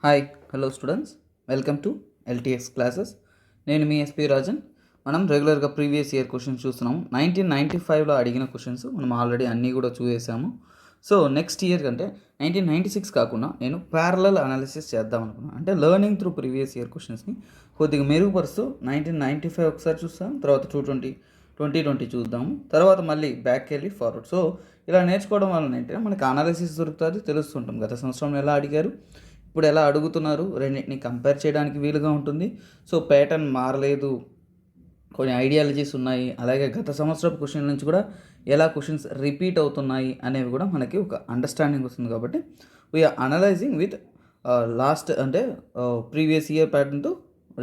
Hi hello students, welcome to LTX classes. నేను మీ SP Rajan. మనం రెగ్యులర్గా ప్రీవియస్ ఇయర్ క్వశ్చన్స్ చూస్తున్నాము. 1995లో అడిగిన క్వశ్చన్స్ మనం ఆల్రెడీ అన్నీ కూడా చూసేసాము. సో నెక్స్ట్ ఇయర్ కంటే 1996 కాకుండా నేను ప్యారలల్ అనాలిసిస్ చేద్దాం అనుకున్నాను. అంటే లెర్నింగ్ త్రూ ప్రీవియస్ ఇయర్ క్వశ్చన్స్ని కొద్దిగా మెరుగుపరుస్తూ 1995 ఒకసారి చూస్తాం, తర్వాత 2020 చూద్దాము, తర్వాత మళ్ళీ బ్యాక్ వెళ్ళి ఫార్వర్డ్. సో ఇలా నేర్చుకోవడం వలన ఏంటంటే మనకి అనాలిసిస్ దొరుకుతుంది, తెలుస్తుంటాం గత సంవత్సరం ఎలా అడిగారు, ఇప్పుడు ఎలా అడుగుతున్నారు, రెండింటిని కంపేర్ చేయడానికి వీలుగా ఉంటుంది. సో ప్యాటర్న్ మారలేదు, కొన్ని ఐడియాలజీస్ ఉన్నాయి, అలాగే గత సంవత్సరపు క్వశ్చన్ నుంచి కూడా ఎలా క్వశ్చన్స్ రిపీట్ అవుతున్నాయి అనేవి కూడా మనకి ఒక అండర్స్టాండింగ్ వస్తుంది. కాబట్టి వీఆర్ అనలైజింగ్ విత్ లాస్ట్ అంటే previous year pattern to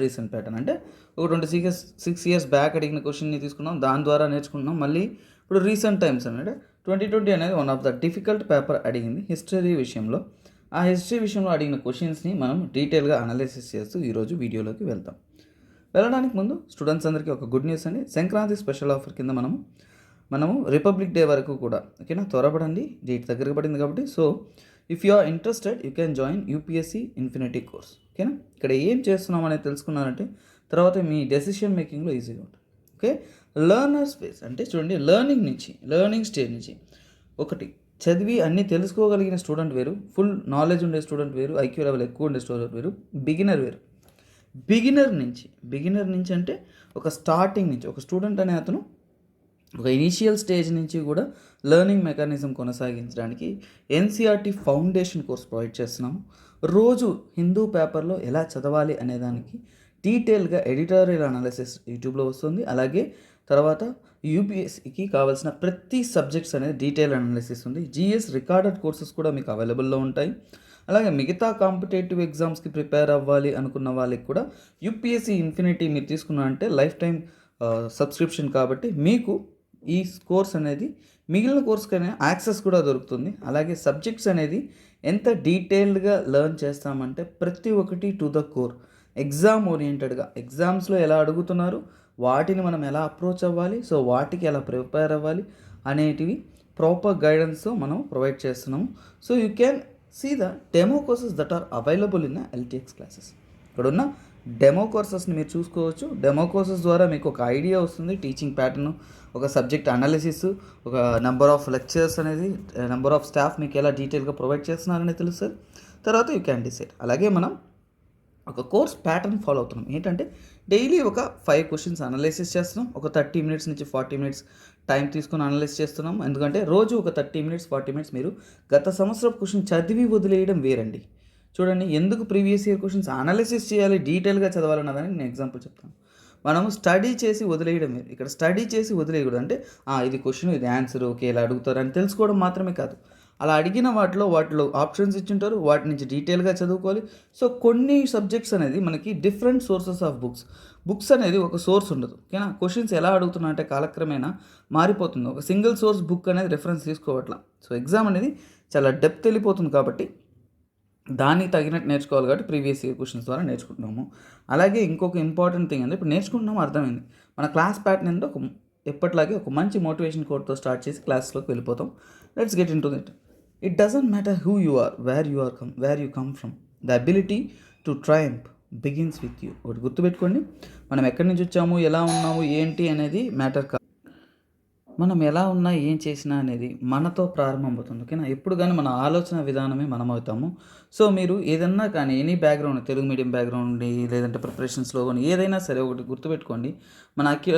recent pattern. అంటే ఒక 26 ఇయర్స్ బ్యాక్ అడిగిన క్వశ్చన్ని తీసుకున్నాం, దాని ద్వారా నేర్చుకున్నాం. మళ్ళీ ఇప్పుడు రీసెంట్ టైమ్స్ అంటే 2020 అనేది one of the difficult paper అడిగింది హిస్టరీ విషయంలో. ఆ హిస్టరీ విషయంలో అడిగిన క్వశ్చన్స్ని మనం డీటెయిల్గా అనాలిసిస్ చేస్తూ ఈరోజు వీడియోలోకి వెళ్తాం. వెళ్ళడానికి ముందు స్టూడెంట్స్ అందరికీ ఒక గుడ్ న్యూస్ అండి. సంక్రాంతి స్పెషల్ ఆఫర్ కింద మనము రిపబ్లిక్ డే వరకు కూడా, ఓకేనా, త్వరపడండి, డేట్ దగ్గరకు పడింది కాబట్టి. So if you are interested you can join UPSC infinity course, ఓకేనా. ఇక్కడ ఏం చేస్తున్నాం అనేది తెలుసుకున్నారంటే తర్వాత మీ డెసిషన్ మేకింగ్లో ఈజీగా ఉంటుంది. ఓకే, లెర్నర్ స్పేస్ అంటే చూడండి, లెర్నింగ్ స్టేజ్ నుంచి ఒకటి చదివి అన్నీ తెలుసుకోగలిగిన స్టూడెంట్ వేరు, ఫుల్ నాలెడ్జ్ ఉండే స్టూడెంట్ వేరు, ఐక్యూ లెవెల్ ఎక్కువ ఉండే స్టూడెంట్ వేరు, బిగినర్ వేరు. బిగినర్ నుంచి అంటే ఒక స్టార్టింగ్ నుంచి ఒక స్టూడెంట్ అనే అతను ఒక ఇనీషియల్ స్టేజ్ నుంచి కూడా లెర్నింగ్ మెకానిజం కొనసాగించడానికి ఎన్సీఆర్టీ ఫౌండేషన్ కోర్స్ ప్రొవైడ్ చేస్తున్నాము. రోజు హిందూ పేపర్లో ఎలా చదవాలి అనేదానికి డీటెయిల్గా ఎడిటోరియల్ అనాలిసిస్ యూట్యూబ్లో వస్తుంది. అలాగే తర్వాత యూపీఎస్సీకి కావాల్సిన ప్రతి సబ్జెక్ట్స్ అనేది డీటెయిల్ అనాలిసిస్ ఉంది. జీఎస్ రికార్డెడ్ కోర్సెస్ కూడా మీకు అవైలబుల్లో ఉంటాయి. అలాగే మిగతా కాంపిటేటివ్ ఎగ్జామ్స్కి ప్రిపేర్ అవ్వాలి అనుకున్న వాళ్ళకి కూడా యూపీఎస్సీ ఇన్ఫినిటీ మీరు తీసుకున్నారంటే లైఫ్ టైం సబ్స్క్రిప్షన్, కాబట్టి మీకు ఈ కోర్స్ అనేది మిగిలిన కోర్స్కైనా యాక్సెస్ కూడా దొరుకుతుంది. అలాగే సబ్జెక్ట్స్ అనేది ఎంత డీటెయిల్డ్గా లెర్న్ చేస్తామంటే ప్రతి ఒక్కటి టు ద కోర్, ఎగ్జామ్ ఓరియంటెడ్గా, ఎగ్జామ్స్లో ఎలా అడుగుతున్నారు వాటిని మనం ఎలా అప్రోచ్ అవ్వాలి, సో వాటికి ఎలా ప్రిపేర్ అవ్వాలి అనేటివి ప్రాపర్ గైడెన్స్తో మనం ప్రొవైడ్ చేస్తున్నాము. So you can see the demo courses that are available in LTX classes. ఇక్కడ ఉన్న డెమో కోర్సెస్ని మీరు చూసుకోవచ్చు. డెమో కోర్సెస్ ద్వారా మీకు ఒక ఐడియా వస్తుంది, టీచింగ్ ప్యాటర్న్, ఒక సబ్జెక్ట్ అనాలిసిస్, ఒక నెంబర్ ఆఫ్ లెక్చర్స్ అనేది, నెంబర్ ఆఫ్ స్టాఫ్ మీకు ఎలా డీటెయిల్గా ప్రొవైడ్ చేస్తున్నారని తెలుస్తుంది. తర్వాత యూ క్యాన్ డిసైడ్. అలాగే మనం ఒక కోర్స్ ప్యాటర్న్ ఫాలో అవుతున్నాం. ఏంటంటే డైలీ ఒక 5 క్వశ్చన్స్ అనలైసిస్ చేస్తున్నాం. ఒక 30 మినిట్స్ నుంచి 40 మినిట్స్ టైం తీసుకొని అనలైజ్ చేస్తున్నాం. ఎందుకంటే రోజు ఒక 30 మినిట్స్ 40 మినిట్స్ మీరు గత సంవత్సరం క్వశ్చన్ చదివి వదిలేయడం వేరండి. చూడండి, ఎందుకు ప్రీవియస్ ఇయర్ క్వశ్చన్స్ అనాలిసిస్ చేయాలి, డీటెయిల్గా చదవాలన్నదానికి నేను ఎగ్జాంపుల్ చెప్తాను. మనము స్టడీ చేసి వదిలేయడం వేరు. ఇక్కడ స్టడీ చేసి వదిలేయకూడదు. అంటే ఇది క్వశ్చన్, ఇది ఆన్సర్, ఓకే ఇలా అడుగుతారు అని తెలుసుకోవడం మాత్రమే కాదు, అలా అడిగిన వాటిలో ఆప్షన్స్ ఇచ్చింటారు, వాటి నుంచి డీటెయిల్గా చదువుకోవాలి. సో కొన్ని సబ్జెక్ట్స్ అనేది మనకి డిఫరెంట్ సోర్సెస్ ఆఫ్ బుక్స్ అనేది ఒక సోర్స్ ఉండదు, ఓకేనా. క్వశ్చన్స్ ఎలా అడుగుతున్నా అంటే కాలక్రమేణా మారిపోతుంది. ఒక సింగిల్ సోర్స్ బుక్ అనేది రెఫరెన్స్ తీసుకోవట్లా. సో ఎగ్జామ్ అనేది చాలా డెప్త్ వెళ్ళిపోతుంది, కాబట్టి దానికి తగినట్టు నేర్చుకోవాలి. కాబట్టి ప్రీవియస్ ఇయర్ క్వశ్చన్స్ ద్వారా నేర్చుకుంటున్నాము. అలాగే ఇంకొక ఇంపార్టెంట్ థింగ్ అంటే ఇప్పుడు నేర్చుకుంటున్నాము, అర్థమైంది. మన క్లాస్ ప్యాటర్న్ ఏంటో ఎప్పటిలాగే ఒక మంచి మోటివేషన్ కోడ్తో స్టార్ట్ చేసి క్లాస్లోకి వెళ్ళిపోతాం. Let's get in to it. It doesn't matter who you are, where you come from. The ability to triumph begins with you. ఒకటి గుర్తుపెట్టుకోండి, మనం ఎక్కడి నుంచి వచ్చాము, ఎలా ఉన్నాము, ఏంటి అనేది మ్యాటర్ కాదు. మనం ఎలా ఉన్నా ఏం చేసినా అనేది మనతో ప్రారంభమవుతుంది, ఓకేనా. ఎప్పుడు కానీ మన ఆలోచన విధానమే మనం అవుతాము. సో మీరు ఏదన్నా కానీ any background, Telugu medium background ఉండి లేదంటే ప్రిపరేషన్స్లో కానీ ఏదైనా సరే ఒకటి గుర్తుపెట్టుకోండి, మన ఐక్యూ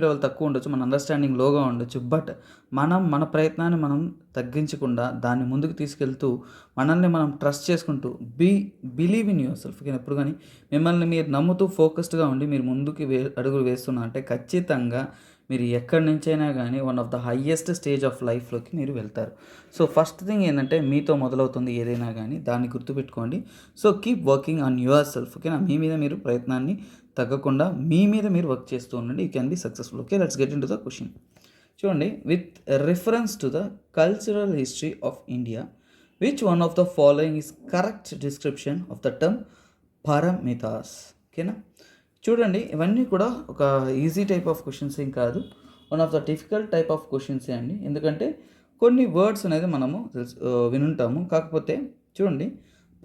లెవెల్ తక్కువ ఉండొచ్చు, మన అండర్స్టాండింగ్ లోగా ఉండొచ్చు, బట్ మన ప్రయత్నాన్ని మనం తగ్గించకుండా దాన్ని ముందుకు తీసుకెళ్తూ మనల్ని మనం ట్రస్ట్ చేసుకుంటూ బిలీవ్ ఇన్ యువర్ సెల్ఫ్. ఎప్పుడు కానీ మిమ్మల్ని మీరు నమ్ముతూ ఫోకస్డ్గా ఉండి మీరు ముందుకు అడుగులు వేస్తున్నా అంటే ఖచ్చితంగా మీరు ఎక్కడి నుంచైనా కానీ one of the highest stage of లైఫ్లోకి మీరు వెళ్తారు. సో ఫస్ట్ థింగ్ ఏంటంటే మీతో మొదలవుతుంది ఏదైనా కానీ, దాన్ని గుర్తుపెట్టుకోండి. So keep working on your self, ఓకేనా. మీ మీద మీరు ప్రయత్నాన్ని తగ్గకుండా మీ మీద మీరు వర్క్ చేస్తూ ఉండండి. You can be successful. Okay, let's get into the question. చూడండి, with reference to the cultural history of India which one of the following is correct description of the term paramitas, ఓకేనా. చూడండి, ఇవన్నీ కూడా ఒక easy type of questions ఏం కాదు, one of the difficult type of క్వశ్చన్సే అండి. ఎందుకంటే కొన్ని వర్డ్స్ అనేది మనము వినుంటాము. కాకపోతే చూడండి,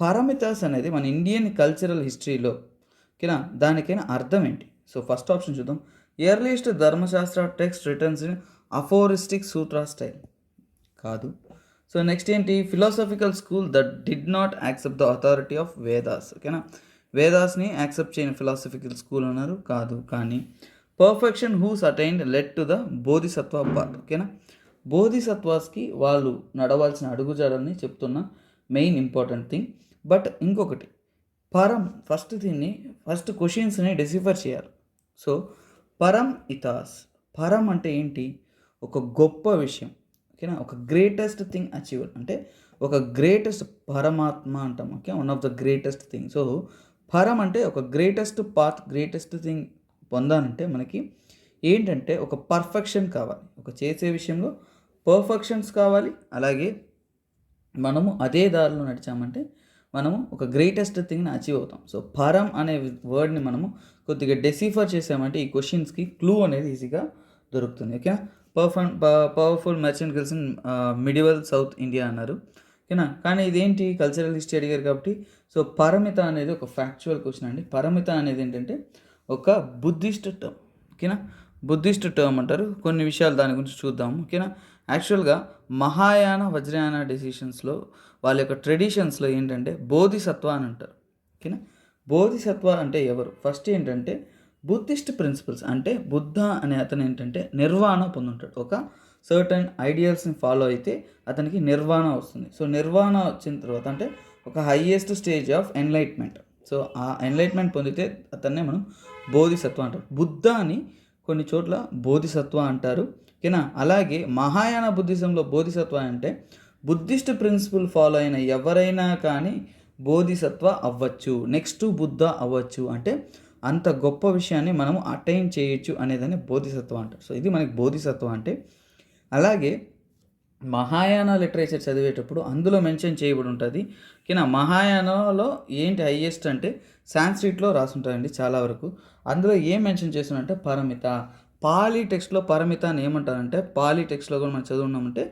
పారమితాస్ అనేది మన ఇండియన్ కల్చరల్ హిస్టరీలో ఓకేనా దానికైనా అర్థం ఏంటి? సో ఫస్ట్ ఆప్షన్ చూద్దాం. Earliest Dharmashastra text written in aphoristic sutra style కాదు. సో నెక్స్ట్ ఏంటి? Philosophical school that did not accept the authority of Vedas. ఓకేనా, వేదాస్ని యాక్సెప్ట్ చేయని ఫిలాసఫికల్ స్కూల్ అన్నారు కాదు. కానీ perfection whose attained led to the Bodhisattva path. ఓకేనా, బోధిసత్వాస్కి వాళ్ళు నడవాల్సిన అడుగుజాడల్ని చెప్తున్న మెయిన్ ఇంపార్టెంట్ థింగ్. బట్ ఇంకొకటి పరం ఫస్ట్ క్వశ్చన్స్ని డెసిఫర్ చేయాలి. సో పరం ఇతాస్, పరం అంటే ఏంటి? ఒక గొప్ప విషయం. ఓకేనా, ఒక గ్రేటెస్ట్ థింగ్ అచీవ్డ్ అంటే ఒక గ్రేటెస్ట్ పరమాత్మ అంటాం. Okay, one of the greatest thing. So పరం అంటే ఒక గ్రేటెస్ట్ పాత్, గ్రేటెస్ట్ థింగ్ పొందాలంటే మనకి ఏంటంటే ఒక పర్ఫెక్షన్ కావాలి. ఒక చేసే విషయంలో పర్ఫెక్షన్స్ కావాలి. అలాగే మనము అదే దారిలో నడిచామంటే మనము ఒక గ్రేటెస్ట్ థింగ్ని అచీవ్ అవుతాం. సో పరం అనే వర్డ్ని మనము కొద్దిగా డెసిఫర్ చేసామంటే ఈ క్వశ్చన్స్కి క్లూ అనేది ఈజీగా దొరుకుతుంది. ఓకేనా, powerful merchant gills in medieval south India అన్నారు. ఓకేనా, కానీ ఇదేంటి? కల్చరల్ హిస్టరీ అడిగారు కాబట్టి. సో పరమిత అనేది ఒక ఫ్యాక్చువల్ క్వశ్చన్ అండి. పరమిత అనేది ఏంటంటే ఒక బుద్ధిస్ట్ టర్మ్. ఓకేనా, బుద్ధిస్ట్ టర్మ్ అంటారు. కొన్ని విషయాలు దాని గురించి చూద్దాము. ఓకేనా, యాక్చువల్గా మహాయాన వజ్రయాన డెసిషన్స్లో వాళ్ళ యొక్క ట్రెడిషన్స్లో ఏంటంటే బోధిసత్వ అని అంటారు. ఓకేనా, బోధిసత్వ అంటే ఎవరు? ఫస్ట్ ఏంటంటే బుద్ధిస్ట్ ప్రిన్సిపల్స్ అంటే బుద్ధ అనే అతను ఏంటంటే నిర్వాణ పొందుంటాడు. ఒక సర్టన్ ఐడియల్స్ని ఫాలో అయితే అతనికి నిర్వాణ వస్తుంది. సో నిర్వాణ వచ్చిన తర్వాత అంటే ఒక highest stage of enlightenment. So ఆ ఎన్లైట్మెంట్ పొందితే అతన్నే మనం బోధిసత్వ అంటారు. బుద్ధ అని కొన్ని చోట్ల బోధిసత్వ అంటారు. ఓకేనా, అలాగే మహాయాన బుద్ధిజంలో బోధిసత్వ అంటే బుద్ధిస్ట్ ప్రిన్సిపల్ ఫాలో అయిన ఎవరైనా కానీ బోధిసత్వ అవ్వచ్చు, నెక్స్ట్ బుద్ధ అవ్వచ్చు. అంటే అంత గొప్ప విషయాన్ని మనము అటైన్ చేయొచ్చు అనేదాన్ని బోధిసత్వ అంటారు. సో ఇది మనకి బోధిసత్వ అంటే. అలాగే మహాయాన లిటరేచర్ చదివేటప్పుడు అందులో మెన్షన్ చేయబడి ఉంటుంది. ఓకేనా, మహాయానలో ఏంటి హైయెస్ట్ అంటే సాంస్క్రిట్లో రాసుంటారండి చాలా వరకు. అందులో ఏం మెన్షన్ చేస్తున్నారంటే పరమిత. పాలీ టెక్స్ట్లో పరమిత అని ఏమంటారంటే, పాలీ టెక్స్ట్లో కూడా మనం చదువున్నామంటే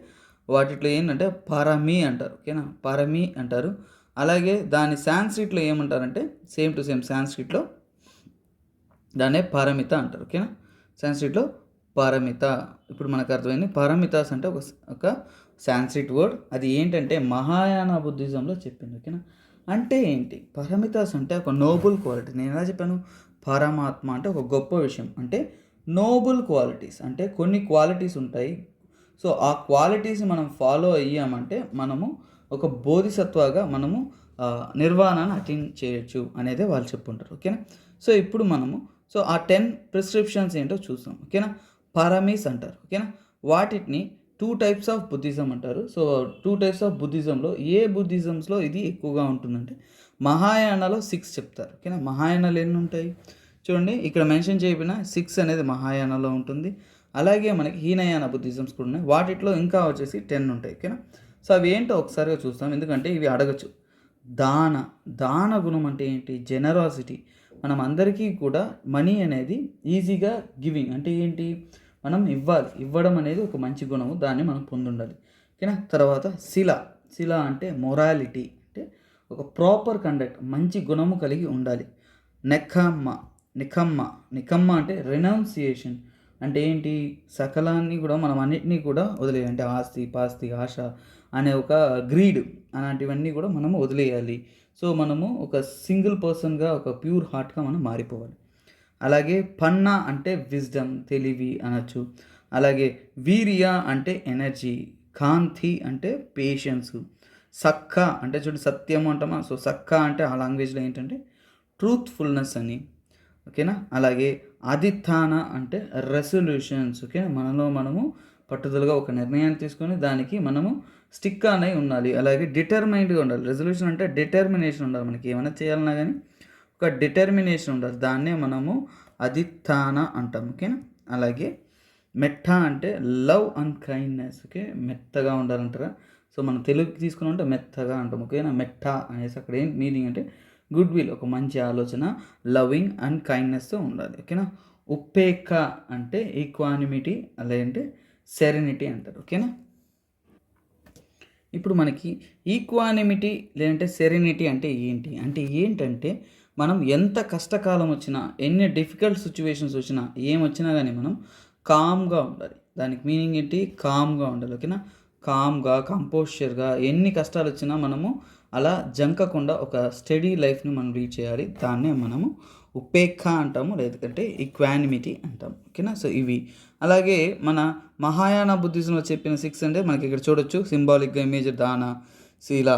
వాటిలో ఏంటంటే పరమి అంటారు. ఓకేనా, పరమి అంటారు. అలాగే దాని సాంస్క్రిట్లో ఏమంటారంటే సేమ్ టు సేమ్ సాంస్క్రిట్లో దాన్నే పారమిత అంటారు. ఓకేనా, సాంస్క్రిట్లో పారమిత. ఇప్పుడు మనకు అర్థమైంది. పారమితాస్ అంటే ఒక సాంస్క్రిట్ వర్డ్. అది ఏంటంటే మహాయాన బుద్ధిజంలో చెప్పింది. ఓకేనా, అంటే ఏంటి? పారమితాస్ అంటే ఒక నోబుల్ క్వాలిటీ. నేను ఎలా చెప్పాను? పరమాత్మ అంటే ఒక గొప్ప విషయం. అంటే నోబుల్ క్వాలిటీస్ అంటే కొన్ని క్వాలిటీస్ ఉంటాయి. సో ఆ క్వాలిటీస్ మనం ఫాలో అయ్యామంటే మనము ఒక బోధిసత్వగా మనము నిర్వాణాన్ని అటైన్ చేయొచ్చు అనేదే వాళ్ళు చెప్పుంటారు. ఓకేనా, సో ఇప్పుడు మనము ఆ 10 ప్రిస్క్రిప్షన్స్ ఏంటో చూస్తాం. ఓకేనా, పారమీస్ అంటారు. ఓకేనా, వాటిని 2 టైప్స్ ఆఫ్ బుద్ధిజం అంటారు. సో 2 టైప్స్ ఆఫ్ బుద్ధిజంలో ఏ బుద్ధిజమ్స్లో ఇది ఎక్కువగా ఉంటుందంటే మహాయానాలో 6 చెప్తారు. ఓకేనా, మహాయానాలు ఎన్ని ఉంటాయి చూడండి, ఇక్కడ మెన్షన్ చేయబడిన 6 అనేది మహాయానాలో ఉంటుంది. అలాగే మనకి హీనయాన బుద్ధిజమ్స్ కూడా ఉన్నాయి. వాటిలో ఇంకా వచ్చేసి 10 ఉంటాయి. ఓకేనా, సో అవి ఏంటో ఒకసారిగా చూస్తాం, ఎందుకంటే ఇవి అడగచ్చు. దాన గుణం అంటే ఏంటి? జెనరాసిటీ. మనం అందరికీ కూడా మనీ అనేది ఈజీగా గివింగ్ అంటే ఏంటి? మనం ఇవ్వాలి. ఇవ్వడం అనేది ఒక మంచి గుణము, దాన్ని మనం పొందుండాలి. ఓకేనా, తర్వాత శిల అంటే మొరాలిటీ అంటే ఒక ప్రాపర్ కండక్ట్, మంచి గుణము కలిగి ఉండాలి. నికమ్మ అంటే రెనౌన్సియేషన్ అంటే ఏంటి? సకలాన్ని కూడా మనం అన్నిటినీ కూడా వదిలేయాలి. అంటే ఆస్తి పాస్తి ఆశ అనే ఒక గ్రీడ్ అలాంటివన్నీ కూడా మనము వదిలేయాలి. సో మనము ఒక సింగిల్ పర్సన్గా ఒక ప్యూర్ హార్ట్గా మనం మారిపోవాలి. అలాగే పన్నా అంటే విజ్డమ్, తెలివి అనొచ్చు. అలాగే వీర్య అంటే ఎనర్జీ, కాంతి అంటే పేషెన్సు, సక్క అంటే చూడండి సత్యము అంటామా. సో సక్క అంటే ఆ లాంగ్వేజ్లో ఏంటంటే ట్రూత్ఫుల్నెస్ అని. ఓకేనా, అలాగే అధిష్టాన అంటే రెసొల్యూషన్స్. ఓకే, మనము పట్టుదలగా ఒక నిర్ణయాన్ని తీసుకొని దానికి మనము స్టిక్ అనే ఉండాలి. అలాగే డిటర్మైన్డ్గా ఉండాలి. రెజల్యూషన్ అంటే డిటర్మినేషన్ ఉండాలి. మనకి ఏమైనా చేయాలన్నా కానీ ఒక డిటర్మినేషన్ ఉండాలి. దాన్నే మనము అధిష్టాన అంటాం. ఓకేనా, అలాగే మెట్ట అంటే లవ్ అండ్ కైండ్నెస్. ఓకే, మెత్తగా ఉండాలంటారా. సో మనం తెలుగుకి తీసుకుని ఉంటే మెత్తగా అంటాం. ఓకేనా, మెట్ట అనేసి అక్కడ ఏం మీనింగ్ అంటే గుడ్ విల్, ఒక మంచి ఆలోచన, లవింగ్ అండ్ కైండ్నెస్తో ఉండాలి. ఓకేనా, ఉపేక్ష అంటే ఈక్వానిమిటీ, అలాగే సెరెనిటీ అంటారు. ఓకేనా, ఇప్పుడు మనకి ఈక్వానిమిటీ లేదంటే సెరెనిటీ అంటే ఏంటి? అంటే ఏంటంటే మనం ఎంత కష్టకాలం వచ్చినా, ఎన్ని డిఫికల్ట్ సిట్యుయేషన్స్ వచ్చినా, ఏమొచ్చినా గానీ మనం కామ్‌గా ఉండాలి. దానికి మీనింగ్ ఏంటి? కామ్‌గా ఉండాలి. ఓకేనా? కామ్‌గా, కంపోస్చర్‌గా ఎన్ని కష్టాలొచ్చినా మనము అలా జంకకుండా ఒక స్టడీ లైఫ్‌ని మనం లీడ్ చేయాలి. దాన్నే మనము ఉపేక్ష అంటాము. లేదంటే ఈక్వానిమిటీ అంటాం. ఓకేనా? సో, ఇవి. అలాగే మన మహాయాన బుద్ధిజంలో చెప్పిన 6 అంటే మనకి ఇక్కడ చూడొచ్చు. సింబాలిక్‌గా ఇమేజ్ దాన, శీల,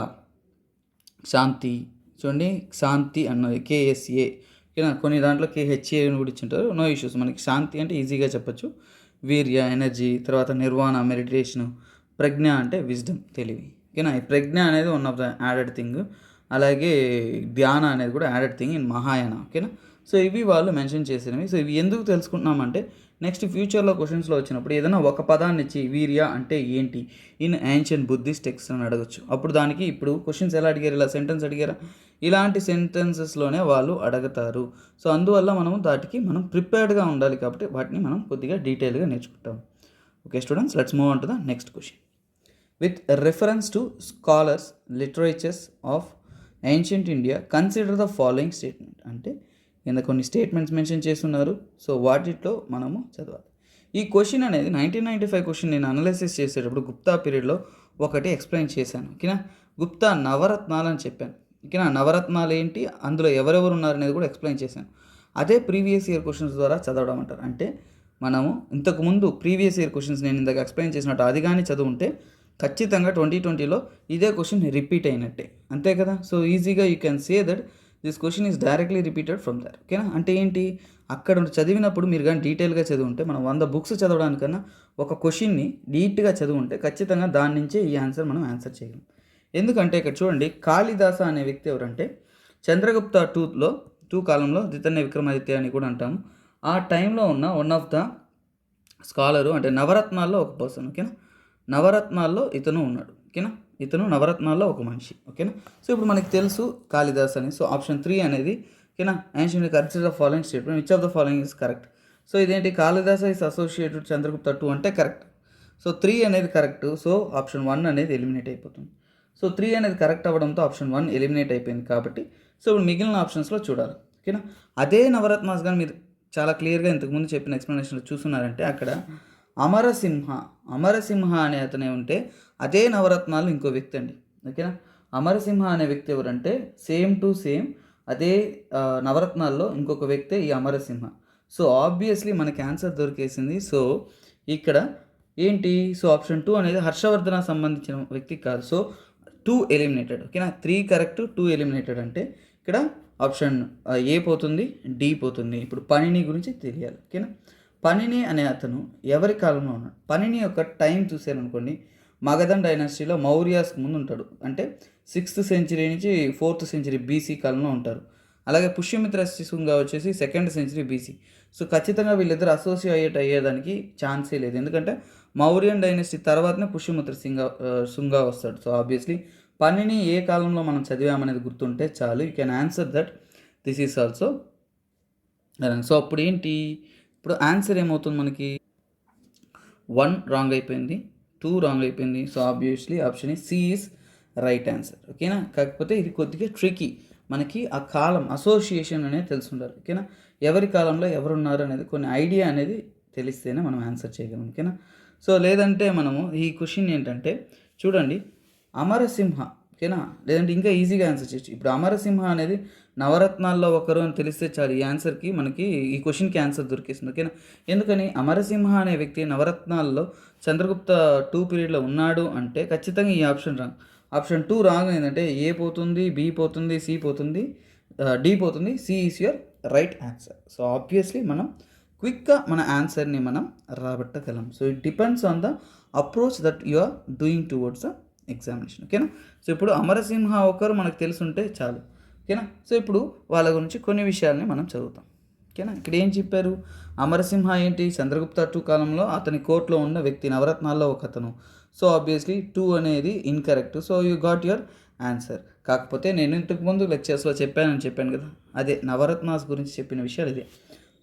శాంతి. చూడండి శాంతి అన్నది కేఎస్ఏ. ఓకేనా? కొన్ని దాంట్లో కేహెచ్ఏ అని కూడా ఇచ్చుంటారు. No issues. మనకి శాంతి అంటే ఈజీగా చెప్పొచ్చు. వీర్య, ఎనర్జీ, తర్వాత నిర్వాణ, మెడిటేషను, ప్రజ్ఞ అంటే విజ్డమ్, తెలివి. ఓకేనా? ఈ ప్రజ్ఞ అనేది one of the added thing. అలాగే ధ్యాన అనేది కూడా యాడెడ్ థింగ్ ఇన్ మహాయాన. ఓకేనా? సో, ఇవి వాళ్ళు మెన్షన్ చేసినవి. సో, ఇవి ఎందుకు తెలుసుకుంటున్నామంటే నెక్స్ట్ ఫ్యూచర్‌లో క్వెషన్స్‌లో వచ్చినప్పుడు ఏదైనా ఒక పదాన్ని ఇచ్చి వీర్య అంటే ఏంటి? ఇన్ యాన్షియంట్ బుద్ధిస్ట్ టెక్స్ట్ అని అడగొచ్చు. అప్పుడు దానికి ఇప్పుడు క్వెషన్స్ ఎలా అడిగారు? ఇలా సెంటెన్స్ అడిగారా? ఇలాంటి సెంటెన్సెస్‌లోనే వాళ్ళు అడగతారు. సో, అందువల్ల మనము మనం ప్రిపేర్డ్‌గా ఉండాలి కాబట్టి వాటిని మనం కొద్దిగా డీటెయిల్‌గా నేర్చుకుంటాం. Okay students, let's move on to the next question. With reference to scholars literatures of ancient India consider the following statement. అంటే కింద కొన్ని స్టేట్మెంట్స్ మెన్షన్ చేస్తున్నారు. సో, వాటిలో మనము చదవాలి. ఈ క్వశ్చన్ అనేది 1995 క్వశ్చన్ నేను అనలైసిస్ చేసేటప్పుడు గుప్తా పీరియడ్లో ఒకటి ఎక్స్ప్లెయిన్ చేశాను. ఓకేనా? గుప్తా నవరత్నాలు అని చెప్పాను. ఓకేనా? నవరత్నాలు ఏంటి, అందులో ఎవరెవరు ఉన్నారనేది కూడా ఎక్స్ప్లెయిన్ చేశాను. అదే ప్రీవియస్ ఇయర్ క్వశ్చన్స్ ద్వారా చదవడం అంటారు. అంటే మనము ఇంతకుముందు ప్రీవియస్ ఇయర్ క్వశ్చన్స్ నేను ఇందాక ఎక్స్ప్లెయిన్ చేసినట్టు అది కానీ చదువుంటే ఖచ్చితంగా 2020లో ఇదే క్వశ్చన్ రిపీట్ అయినట్టే. అంతే కదా? సో, ఈజీగా you can say that this question is directly repeated from there. ఓకేనా? అంటే ఏంటి, అక్కడ చదివినప్పుడు మీరు కానీ డీటెయిల్గా చదివుంటే మనం 100 బుక్స్ చదవడానికన్నా ఒక క్వశ్చన్ని నీట్గా చదివుంటే ఖచ్చితంగా దాని నుంచే ఈ ఆన్సర్ మనం ఆన్సర్ చేయగలం. ఎందుకంటే ఇక్కడ చూడండి, కాళిదాస అనే వ్యక్తి ఎవరంటే చంద్రగుప్త 2 కాలంలో దితన్య విక్రమాదిత్య అని కూడా అంటాము. ఆ టైంలో ఉన్న వన్ ఆఫ్ ద స్కాలరు, అంటే నవరత్నాల్లో ఒక పర్సన్. ఓకేనా? నవరత్నాల్లో ఇతను ఉన్నాడు. ఓకేనా? ఇతను నవరత్నాల్లో ఒక మనిషి. ఓకేనా? సో, ఇప్పుడు మనకి తెలుసు కాళిదాస్ అని. సో, ఆప్షన్ 3 అనేది ఓకేనా, ancient consider the following statement which of the following is correct. So, ఇదేంటి, కాళిదాస ఇస్ అసోసియేటెడ్ చంద్రగుప్త 2 అంటే కరెక్ట్. సో, 3 అనేది కరెక్ట్. సో, ఆప్షన్ 1 అనేది ఎలిమినేట్ అయిపోతుంది. సో, 3 అనేది కరెక్ట్ అవ్వడంతో ఆప్షన్ 1 ఎలిమినేట్ అయిపోయింది కాబట్టి సో, ఇప్పుడు మిగిలిన ఆప్షన్స్లో చూడాలి. ఓకేనా? అదే నవరత్నాస్ కానీ మీరు చాలా క్లియర్గా ఇంతకుముందు చెప్పిన ఎక్స్ప్లెనేషన్లో చూస్తున్నారంటే అక్కడ అమరసింహ, అమరసింహ అనే అతనే ఉంటే అదే నవరత్నాలు ఇంకో వ్యక్తి అండి. ఓకేనా? అమరసింహ అనే వ్యక్తి ఎవరంటే సేమ్ టు సేమ్ అదే నవరత్నాల్లో ఇంకొక వ్యక్తే ఈ అమరసింహ. సో, ఆబ్వియస్లీ మనకి ఆన్సర్ దొరికేసింది. సో, ఇక్కడ ఏంటి, సో ఆప్షన్ 2 అనేది హర్షవర్ధన సంబంధించిన వ్యక్తి కాదు. So, 2 eliminated. ఓకేనా? 3 కరెక్ట్, 2 ఎలిమినేటెడ్. అంటే ఇక్కడ ఆప్షన్ ఏ పోతుంది, డి పోతుంది. ఇప్పుడు పనిని గురించి తెలియాలి. ఓకేనా? పనిని అనే అతను ఎవరి కాలంలో ఉన్నాడు? పనిని యొక్క టైం చూశారనుకోండి, మగధన్ డైనాసిటీలో మౌర్యాస్కి ముందు ఉంటాడు. అంటే 6th సెంచరీ నుంచి 4th సెంచరీ బీసీ కాలంలో ఉంటారు. అలాగే పుష్యమిత్ర శుంగా వచ్చేసి 2nd సెంచరీ బీసీ. సో, ఖచ్చితంగా వీళ్ళిద్దరు అసోసియేట్ అయ్యేదానికి ఛాన్సే లేదు. ఎందుకంటే మౌర్యన్ డైనాసిటీ తర్వాతనే పుష్యమిత్ర శుంగా వస్తాడు. సో, ఆబ్వియస్లీ పనిని ఏ కాలంలో మనం చదివామనేది గుర్తుంటే చాలు. You can answer that this is also. So, అప్పుడు ఏంటి, ఇప్పుడు ఆన్సర్ ఏమవుతుంది మనకి, 1 రాంగ్ అయిపోయింది, 2 రాంగ్ అయిపోయింది. So, obviously option C is right answer. ఓకేనా? కాకపోతే ఇది కొద్దిగా ట్రికీ. మనకి ఆ కాలం అసోసియేషన్ అనేది తెలిసి ఉండాలి. ఓకేనా? ఎవరి కాలంలో ఎవరున్నారు అనేది కొన్ని ఐడియా అనేది తెలిస్తేనే మనం ఆన్సర్ చేయగలం. ఓకేనా? సో, లేదంటే మనము ఈ క్వశ్చన్ ఏంటంటే చూడండి, అమరసింహ. ఓకేనా? లేదంటే ఇంకా ఈజీగా ఆన్సర్ చేయొచ్చు. ఇప్పుడు అమరసింహ అనేది నవరత్నాల్లో ఒకరు అని తెలిస్తే చాలు, ఈ ఆన్సర్కి మనకి ఈ క్వశ్చన్కి ఆన్సర్ దొరికేస్తుంది. ఓకేనా? ఎందుకని, అమరసింహ అనే వ్యక్తి నవరత్నాల్లో చంద్రగుప్త 2 పీరియడ్లో ఉన్నాడు అంటే ఖచ్చితంగా ఈ ఆప్షన్ రాంగ్. ఆప్షన్ 2 రాంగ్ ఏంటంటే ఏ పోతుంది, బి పోతుంది, సి పోతుంది, డి పోతుంది. C is your right answer. So, obviously మనం క్విక్గా మన ఆన్సర్ని మనం రాబట్టగలం. So, it depends on the approach that you are doing towards the examination. ఓకేనా? సో, ఇప్పుడు అమరసింహ ఒకరు మనకు తెలుసుంటే చాలు. ఓకేనా? సో, ఇప్పుడు వాళ్ళ గురించి కొన్ని విషయాల్ని మనం చదువుతాం. ఓకేనా? ఇక్కడ ఏం చెప్పారు, అమరసింహ ఏంటి, చంద్రగుప్త 2 కాలంలో అతని కోర్టులో ఉన్న వ్యక్తి, నవరత్నాల్లో ఒక అతను. సో, ఆబ్వియస్లీ 2 అనేది incorrect. So, you got your answer. కాకపోతే నేను ఇంతకుముందు లెక్చర్స్లో చెప్పాను కదా, అదే నవరత్నాస్ గురించి చెప్పిన విషయాలు ఇదే.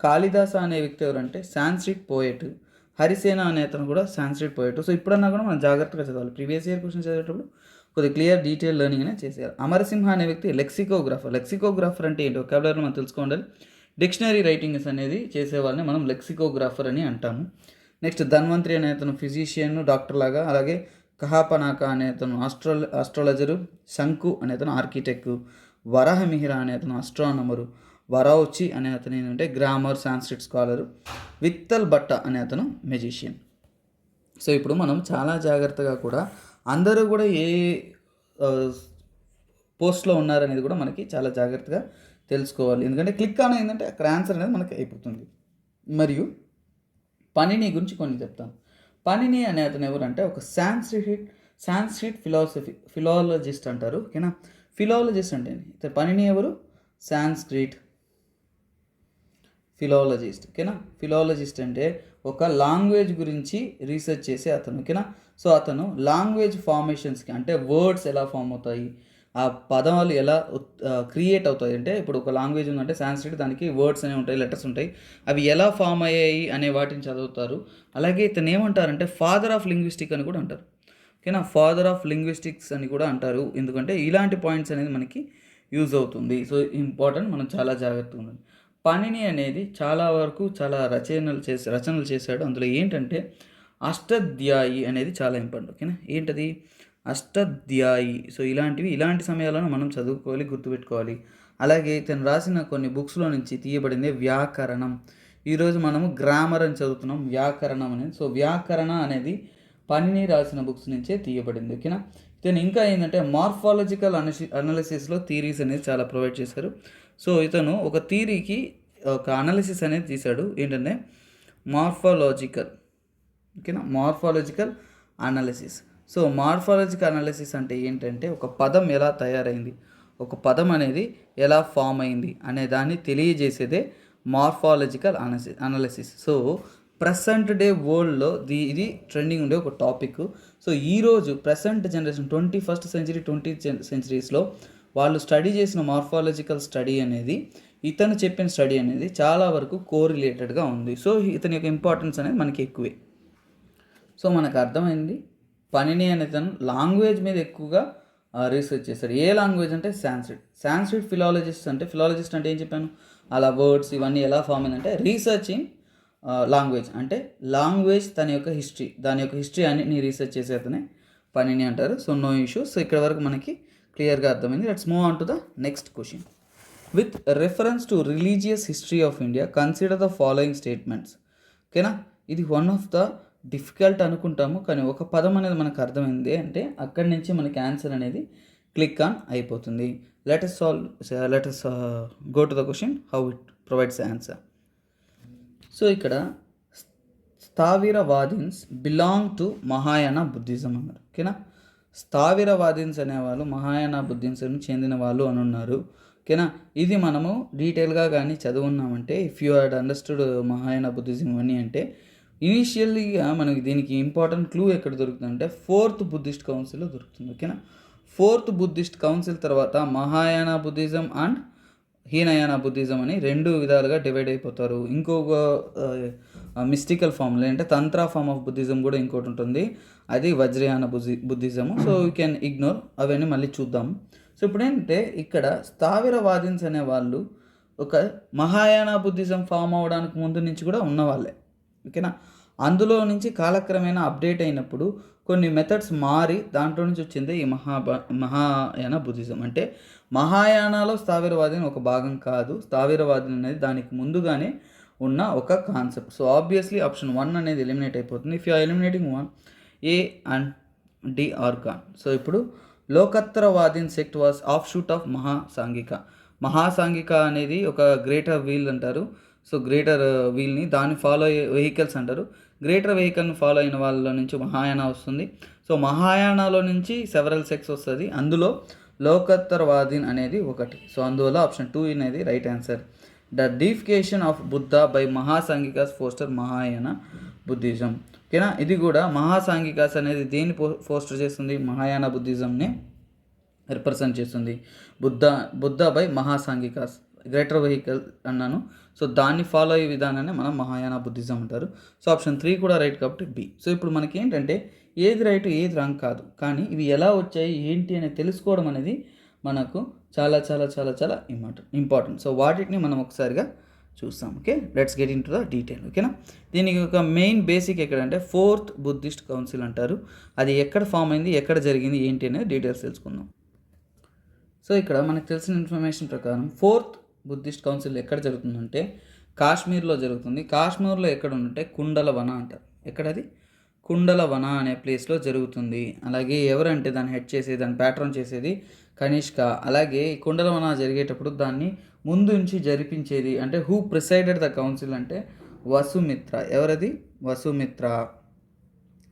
కాళిదాస అనే వ్యక్తి ఎవరంటే సాంస్క్రిట్ పోయెట్. హరిసేన అనే అతను కూడా సాంస్క్రిట్ పోయెట్. సో, ఇప్పుడన్నా కూడా మనం జాగ్రత్తగా చదవాలి. ప్రీవియస్ ఇయర్ క్వశ్చన్ చదివేటప్పుడు కొద్దిగా క్లియర్ డీటెయిల్ లెర్నింగ్ అనేది చేశారు. అమరసింహ అనే వ్యక్తి లెక్సికోగ్రాఫర్ అంటే ఏంటో వొకాబులరీ మనం తెలుసుకోవాలి. డిక్షనరీ రైటింగ్స్ అనేది చేసే వాళ్ళని మనం లెక్సికోగ్రాఫర్ అని అంటాము. నెక్స్ట్ ధన్వంతరి అనే అతను ఫిజిషియన్, డాక్టర్ లాగా. అలాగే కహాపనాక అనే అతను ఆస్ట్రాలజరు, శంకు అనే అతను ఆర్కిటెక్ట్, వరాహమిహిర అనే అతను ఆస్ట్రానమరు, వరౌచి అనే అతను ఏంటంటే గ్రామర్, సాంస్క్రిట్ స్కాలరు, విత్తల్ భట్ట అనే అతను మెజిషియన్. సో ఇప్పుడు మనం చాలా జాగ్రత్తగా కూడా అందరూ కూడా ఏ పోస్ట్లో ఉన్నారనేది కూడా మనకి చాలా జాగ్రత్తగా తెలుసుకోవాలి. ఎందుకంటే క్లిక్ ఆన్ అయిందంటే అక్కడ ఆన్సర్ అనేది మనకి అయిపోతుంది. మరియు పనిని గురించి కొన్ని చెప్తాను. పనిని అనే అతను ఎవరంటే ఒక సాంస్క్రిట్ ఫిలాలజిస్ట్ అంటారు. ఓకేనా, ఫిలాలజిస్ట్ అంటే ఇతను పనిని ఎవరు? Sanskrit philologist. ఓకేనా, ఫిలాలజిస్ట్ అంటే ఒక లాంగ్వేజ్ గురించి రీసెర్చ్ చేసే అతను. ఓకేనా, సో అతను లాంగ్వేజ్ ఫార్మేషన్స్కి అంటే వర్డ్స్ ఎలా ఫామ్ అవుతాయి, ఆ పదాలు ఎలా క్రియేట్ అవుతాయి, అంటే ఇప్పుడు ఒక లాంగ్వేజ్ ఉందంటే సాంస్క్రిట్, దానికి వర్డ్స్ అనేవి ఉంటాయి, లెటర్స్ ఉంటాయి, అవి ఎలా ఫామ్ అయ్యాయి అనే వాటిని చదువుతారు. అలాగే ఇతను ఏమంటారంటే ఫాదర్ ఆఫ్ లింగ్విస్టిక్ అని కూడా అంటారు. ఓకేనా, ఫాదర్ ఆఫ్ లింగ్విస్టిక్స్ అని కూడా అంటారు. ఎందుకంటే ఇలాంటి పాయింట్స్ అనేది మనకి యూజ్ అవుతుంది. సో ఇంపార్టెంట్, మనం చాలా జాగ్రత్తగా ఉండాలి. పనిని అనేది చాలా వరకు చాలా రచనలు చేశాడు. అందులో ఏంటంటే అష్టాధ్యాయి అనేది చాలా ఇంపార్టెంట్. ఓకేనా, ఏంటది అష్టాధ్యాయి. సో ఇలాంటి సమయాలను మనం చదువుకోవాలి, గుర్తుపెట్టుకోవాలి. అలాగే ఇతను రాసిన కొన్ని బుక్స్లో నుంచి తీయబడింది వ్యాకరణం. ఈరోజు మనము గ్రామర్ అని చదువుతున్నాం, వ్యాకరణం అనేది. సో వ్యాకరణ అనేది పనిని రాసిన బుక్స్ నుంచే తీయబడింది. ఓకేనా, ఇతను ఇంకా ఏంటంటే మార్ఫాలజికల్ అనాలిసిస్లో థీరీస్ అనేది చాలా ప్రొవైడ్ చేశారు. సో ఇతను ఒక థీరీకి ఒక అనాలిసిస్ అనేది తీశాడు, ఏంటంటే మార్ఫాలజికల్. ఓకేనా, morphological analysis. So morphological analysis అంటే ఏంటంటే ఒక పదం ఎలా తయారైంది, ఒక పదం అనేది ఎలా ఫామ్ అయింది అనే దాన్ని తెలియజేసేదే morphological analysis. So present day వరల్డ్లో ఇది ట్రెండింగ్ ఉండే ఒక టాపిక్. సో ఈరోజు present generation 21st century 20th centuries వాళ్ళు స్టడీ చేసిన మార్ఫాలజికల్ స్టడీ అనేది, ఇతను చెప్పిన స్టడీ అనేది చాలా వరకు కోరిలేటెడ్గా ఉంది. సో ఇతని యొక్క ఇంపార్టెన్స్ అనేది మనకి ఎక్కువే. సో మనకు అర్థమైంది, పనిని అనే తను లాంగ్వేజ్ మీద ఎక్కువగా రీసెర్చ్ చేశాడు. ఏ లాంగ్వేజ్ అంటే సాంస్క్రిట్ ఫిలాలజిస్ట్ అంటే ఏం చెప్పాను, అలా వర్డ్స్ ఇవన్నీ ఎలా ఫామ్ అయిందంటే రీసెర్చింగ్ లాంగ్వేజ్, అంటే లాంగ్వేజ్ దాని యొక్క హిస్టరీ అని రీసెర్చ్ చేసే అతనే పనిని అంటారు. So no issues. సో ఇక్కడ వరకు మనకి క్లియర్గా అర్థమైంది. Let's move on to the next question. With reference to religious history of India consider the following statements. ఓకేనా, ఇది వన్ ఆఫ్ ద డిఫికల్ట్ అనుకుంటాము, కానీ ఒక పదం అనేది మనకు అర్థమైంది అంటే అక్కడి నుంచి మనకి ఆన్సర్ అనేది క్లిక్ ఆన్ అయిపోతుంది. Let's go to the question how it provides answer. So ఇక్కడ Sthaviravadins belong to Mahayana Buddhism అన్నారు. ఓకేనా, స్థావిరవాదిన్స్ అనేవాళ్ళు మహాయాన బుద్ధిజంకి చెందిన వాళ్ళు అని ఉన్నారు. ఓకేనా, ఇది మనము డీటెయిల్గా కానీ చదువున్నామంటే if you had understood Mahayana Buddhism అని అంటే ఇనీషియల్గా మనకి దీనికి ఇంపార్టెంట్ క్లూ ఎక్కడ దొరుకుతుందంటే 4th బుద్ధిస్ట్ కౌన్సిల్లో దొరుకుతుంది. ఓకేనా, 4th బుద్ధిస్ట్ కౌన్సిల్ తర్వాత Mahayana Buddhism and Hinayana Buddhism అని 2 విధాలుగా డివైడ్ అయిపోతారు. ఇంకొక మిస్టికల్ ఫామ్లో అంటే తంత్ర ఫామ్ ఆఫ్ బుద్ధిజం కూడా ఇంకోటి ఉంటుంది, అది Vajrayana Buddhism. So you can ignore, అవన్నీ మళ్ళీ చూద్దాం. సో ఇప్పుడు ఏంటంటే ఇక్కడ స్థావిరవాదిన్స్ అనే వాళ్ళు ఒక మహాయాన బుద్ధిజం ఫామ్ అవడానికి ముందు నుంచి కూడా ఉన్నవాళ్ళే. ఓకేనా, అందులో నుంచి కాలక్రమేణా అప్డేట్ అయినప్పుడు కొన్ని మెథడ్స్ మారి దాంట్లో నుంచి వచ్చింది ఈ మహాయాన బుద్ధిజం. అంటే మహాయానాలో స్థావిరవాదిని ఒక భాగం కాదు, స్థావిరవాదిని అనేది దానికి ముందుగానే ఉన్న ఒక కాన్సెప్ట్. సో ఆబ్వియస్లీ ఆప్షన్ 1 అనేది ఎలిమినేట్ అయిపోతుంది. If you are eliminating 1, A and D are gone. So ఇప్పుడు Lokottaravadin sect was offshoot of Mahasanghika అనేది ఒక గ్రేటర్ వీల్ అంటారు. సో గ్రేటర్ వీల్ని దాన్ని ఫాలో అయ్యే వెహికల్స్ అంటారు. గ్రేటర్ వెహికల్ని ఫాలో అయిన వాళ్ళ నుంచి మహాయాన వస్తుంది. సో మహాయానాలో నుంచి సెవరల్ సెక్ట్స్ వస్తుంది, అందులో లోకత్తరవాదిన్ అనేది ఒకటి. సో అందువల్ల ఆప్షన్ 2 అనేది right answer. The deification of Buddha by Mahasanghikas foster Mahayana Buddhism. ఓకేనా, ఇది కూడా మహాసాంఘికాస్ అనేది దేన్ని ఫోస్టర్ చేస్తుంది, మహాయాన బుద్ధిజంని రిప్రజెంట్ చేస్తుంది. బుద్ధ బై మహాసాంఘికాస్, గ్రేటర్ వెహికల్ అన్నాను. సో దాన్ని ఫాలో అయ్యే విధానాన్ని మనం మహాయాన బుద్ధిజం అంటారు. సో ఆప్షన్ 3 కూడా రైట్ కాబట్టి బి. సో ఇప్పుడు మనకి ఏంటంటే ఏది రైట్ ఏది రాంగ్ కాదు, కానీ ఇవి ఎలా వచ్చాయి ఏంటి అనేది తెలుసుకోవడం అనేది మనకు చాలా చాలా చాలా చాలా ఇంపార్టెంట్. సో వాటిని మనం ఒకసారిగా చూస్తాం. Okay, let's get into the detail. ఓకేనా, దీనికి ఒక మెయిన్ బేసిక్ ఎక్కడంటే ఫోర్త్ బుద్ధిస్ట్ కౌన్సిల్ అంటారు. అది ఎక్కడ ఫామ్ అయింది, ఎక్కడ జరిగింది, ఏంటి అనేది డీటెయిల్స్ తెలుసుకుందాం. సో ఇక్కడ మనకు తెలిసిన ఇన్ఫర్మేషన్ ప్రకారం ఫోర్త్ బుద్ధిస్ట్ కౌన్సిల్ ఎక్కడ జరుగుతుందంటే కాశ్మీర్లో జరుగుతుంది. కాశ్మీర్లో ఎక్కడ ఉందంటే కుండలవన అంటారు. ఎక్కడది? కుండలవన అనే ప్లేస్లో జరుగుతుంది. అలాగే ఎవరంటే దాన్ని హెడ్ చేసేది, దాన్ని ప్యాట్రన్ చేసేది కనిష్క. అలాగే ఈ కుండలవన జరిగేటప్పుడు దాన్ని ముందు నుంచి జరిపించేది అంటే హూ ప్రిసైడెడ్ ద కౌన్సిల్ అంటే వసుమిత్ర. ఎవరది? వసుమిత్ర.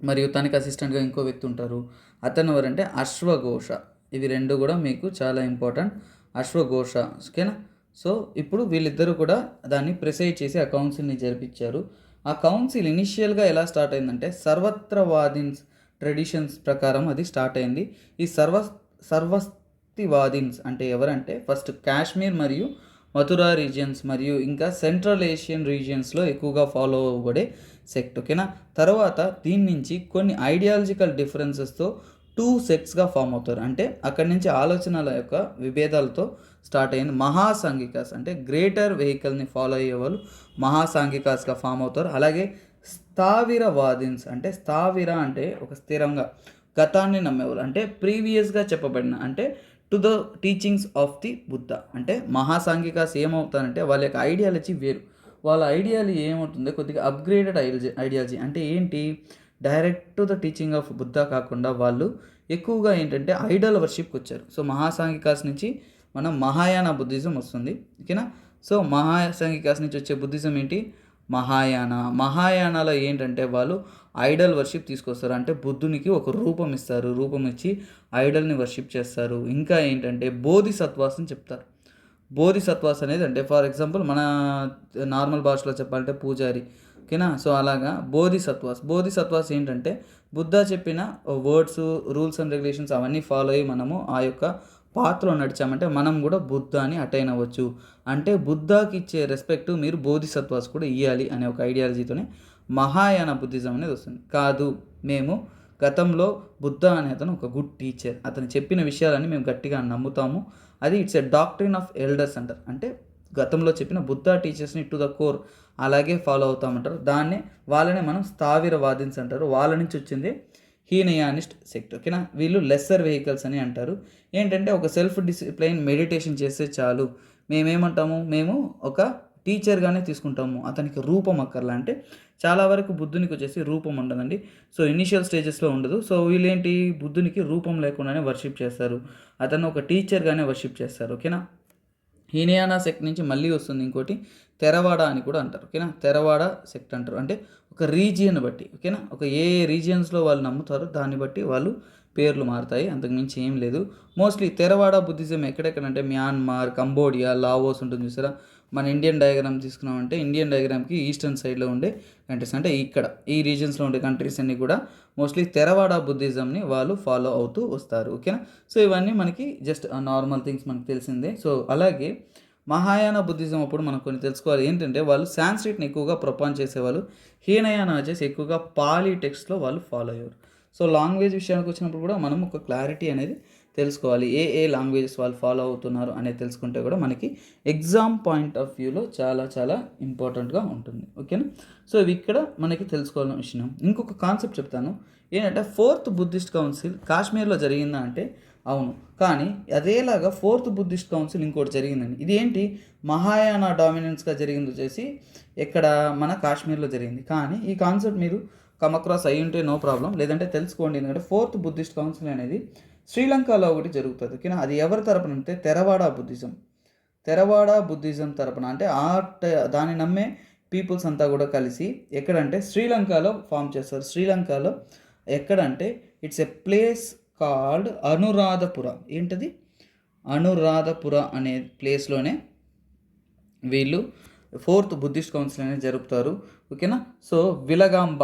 మరియు తనకి అసిస్టెంట్గా ఇంకో వ్యక్తి ఉంటారు. అతను ఎవరంటే అశ్వఘోష. ఇవి రెండు కూడా మీకు చాలా ఇంపార్టెంట్. అశ్వఘోష. ఓకేనా. సో ఇప్పుడు వీళ్ళిద్దరూ కూడా దాన్ని ప్రిసైడ్ చేసి ఆ కౌన్సిల్ని జరిపించారు. ఆ కౌన్సిల్ ఇనిషియల్గా ఎలా స్టార్ట్ అయిందంటే సర్వత్రవాదిన్స్ ట్రెడిషన్స్ ప్రకారం అది స్టార్ట్ అయింది. ఈ సర్వస్తివాదిన్స్ అంటే ఎవరంటే ఫస్ట్ కాశ్మీర్ మరియు మథురా రీజియన్స్ మరియు ఇంకా సెంట్రల్ ఏషియన్ రీజియన్స్లో ఎక్కువగా ఫాలో అవ్వబడే సెక్ట్. ఓకేనా. తర్వాత దీని నుంచి కొన్ని ఐడియాలజికల్ డిఫరెన్సెస్తో 2 సెక్ట్స్గా ఫామ్ అవుతారు. అంటే అక్కడి నుంచి ఆలోచనల యొక్క విభేదాలతో స్టార్ట్ అయింది. మహాసాంఘికాస్ అంటే గ్రేటర్ వెహికల్ని ఫాలో అయ్యే వాళ్ళు మహాసాంఘికాస్గా ఫామ్ అవుతారు. అలాగే స్థావిరవాదిన్స్ అంటే స్థావిర అంటే ఒక స్థిరంగా గతాన్ని నమ్మేవాళ్ళు అంటే ప్రీవియస్గా చెప్పబడిన అంటే to the teachings of the Buddha. అంటే మహాసాంఘికాస్ ఏమవుతారంటే వాళ్ళ యొక్క ఐడియాలజీ వేరు. వాళ్ళ ఐడియాలజీ ఏమవుతుందో కొద్దిగా అప్గ్రేడెడ్ ఐడియాలజీ అంటే ఏంటి, direct to the teaching of Buddha కాకుండా వాళ్ళు ఎక్కువగా ఏంటంటే ఐడల్ వర్షిప్కి వచ్చారు. సో మహాసాంఘికాస్ నుంచి మనం మహాయాన బుద్ధిజం వస్తుంది. ఓకేనా. సో మహాసాంఘికాస్ నుంచి వచ్చే బుద్ధిజం ఏంటి, మహాయానాలో ఏంటంటే వాళ్ళు ఐడల్ వర్షిప్ తీసుకొస్తారు. అంటే బుద్ధునికి ఒక రూపం ఇస్తారు, రూపం ఇచ్చి ఐడల్ని వర్షిప్ చేస్తారు. ఇంకా ఏంటంటే బోధిసత్వాస్ అని చెప్తారు. బోధిసత్వాస్ అనేది అంటే ఫర్ ఎగ్జాంపుల్ మన నార్మల్ భాషలో చెప్పాలంటే పూజారి. ఓకేనా. సో అలాగా బోధిసత్వాస్ ఏంటంటే బుద్ధ చెప్పిన వర్డ్స్, రూల్స్ అండ్ రెగ్యులేషన్స్ అవన్నీ ఫాలో అయ్యి మనము ఆ యొక్క పాత్రలో నడిచామంటే మనం కూడా బుద్ధాని అటైన్ అవ్వచ్చు. అంటే బుద్ధాకి ఇచ్చే రెస్పెక్ట్ మీరు బోధిసత్వాస్ కూడా ఇవ్వాలి అనే ఒక ఐడియాలజీతోనే మహాయాన బుద్ధిజం అనేది వస్తుంది. కాదు, మేము గతంలో బుద్ధ అనే అతను ఒక గుడ్ టీచర్, అతను చెప్పిన విషయాలని మేము గట్టిగా నమ్ముతాము, అది it's a doctrine of elders అంటారు. అంటే గతంలో చెప్పిన బుద్ధ టీచర్స్ని టు ద కోర్ అలాగే ఫాలో అవుతామంటారు. వాళ్ళనే మనం స్థావిరవాదిన్స్ అంటారు. వాళ్ళ నుంచి వచ్చింది హీనయానిస్ట్ సెక్ట్. ఓకేనా. వీళ్ళు లెస్సర్ వెహికల్స్ అని అంటారు. ఏంటంటే ఒక సెల్ఫ్ డిసిప్లైన్ మెడిటేషన్ చేస్తే చాలు, మేము ఒక టీచర్గానే తీసుకుంటాము, అతనికి రూపం అక్కర్లా. అంటే చాలా వరకు బుద్ధునికి వచ్చేసి రూపం ఉండదండి. సో ఇనిషియల్ స్టేజెస్లో ఉండదు. సో వీళ్ళేంటి బుద్ధునికి రూపం లేకుండానే వర్షిప్ చేస్తారు, అతను ఒక టీచర్గానే వర్షిప్ చేస్తారు. ఓకేనా. హీనయానా సెక్ట్ నుంచి మళ్ళీ వస్తుంది ఇంకోటి తెరవాడ అని కూడా అంటారు. ఓకేనా. తెరవాడ సెక్ట్ అంటారు. అంటే ఒక రీజియన్ బట్టి. ఓకేనా. ఒక ఏ రీజియన్స్లో వాళ్ళు నమ్ముతారో దాన్ని బట్టి వాళ్ళు పేర్లు మారుతాయి, అంతకుమించి ఏం లేదు. మోస్ట్లీ తెరవాడ బుద్ధిజం ఎక్కడెక్కడంటే మ్యాన్మార్, కంబోడియా, లావోస్ ఉంటుంది చూసారా. మన ఇండియన్ డయాగ్రామ్ తీసుకున్నామంటే ఇండియన్ డయాగ్రామ్కి ఈస్టర్న్ సైడ్లో ఉండే కంట్రీస్ అంటే ఇక్కడ ఈ రీజన్స్లో ఉండే కంట్రీస్ అన్నీ కూడా మోస్ట్లీ తెరవాడ బుద్ధిజంని వాళ్ళు ఫాలో అవుతూ వస్తారు. ఓకేనా. సో ఇవన్నీ మనకి జస్ట్ నార్మల్ థింగ్స్ మనకు తెలిసిందే. సో అలాగే మహాయాన బుద్ధిజం అప్పుడు మనం కొన్ని తెలుసుకోవాలి. ఏంటంటే వాళ్ళు సాంస్క్రిట్ని ఎక్కువగా ప్రొపాన్ చేసేవాళ్ళు. హీనయాన వచ్చేసి ఎక్కువగా పాలీ టెక్స్ట్లో వాళ్ళు ఫాలో అయ్యారు. సో లాంగ్వేజ్ విషయానికి వచ్చినప్పుడు కూడా మనం ఒక క్లారిటీ అనేది తెలుసుకోవాలి. ఏ లాంగ్వేజెస్ వాళ్ళు ఫాలో అవుతున్నారు అనేది తెలుసుకుంటే కూడా మనకి ఎగ్జామ్ పాయింట్ ఆఫ్ వ్యూలో చాలా చాలా ఇంపార్టెంట్గా ఉంటుంది. ఓకేనా. సో ఇవి ఇక్కడ మనకి తెలుసుకోవాల్సిన విషయం. ఇంకొక కాన్సెప్ట్ చెప్తాను. ఏంటంటే ఫోర్త్ బుద్ధిస్ట్ కౌన్సిల్ కాశ్మీర్లో జరిగిందా అంటే అవును, కానీ అదేలాగా ఫోర్త్ బుద్ధిస్ట్ కౌన్సిల్ ఇంకోటి జరిగిందండి. ఇది ఏంటి, మహాయాన డామినెన్స్గా జరిగింది వచ్చేసి ఎక్కడ మన కాశ్మీర్లో జరిగింది. కానీ ఈ కాన్సెప్ట్ మీరు కమ్ అక్రాస్ అయ్యి ఉంటే నో ప్రాబ్లం, లేదంటే తెలుసుకోండి. ఎందుకంటే ఫోర్త్ బుద్ధిస్ట్ కౌన్సిల్ అనేది శ్రీలంకలో ఒకటి జరుగుతుంది. ఓకేనా. అది ఎవరి తరపున అంటే తెరవాడ బుద్ధిజం తరపున అంటే దాన్ని నమ్మే పీపుల్స్ అంతా కూడా కలిసి ఎక్కడంటే శ్రీలంకలో ఫామ్ చేస్తారు. శ్రీలంకలో ఎక్కడంటే it's a place called Anuradhapura. ఏంటది, అనురాధపుర అనే ప్లేస్లోనే వీళ్ళు ఫోర్త్ బుద్ధిస్ట్ కౌన్సిల్ అనేది జరుపుతారు. ఓకేనా. సో విలగాంబ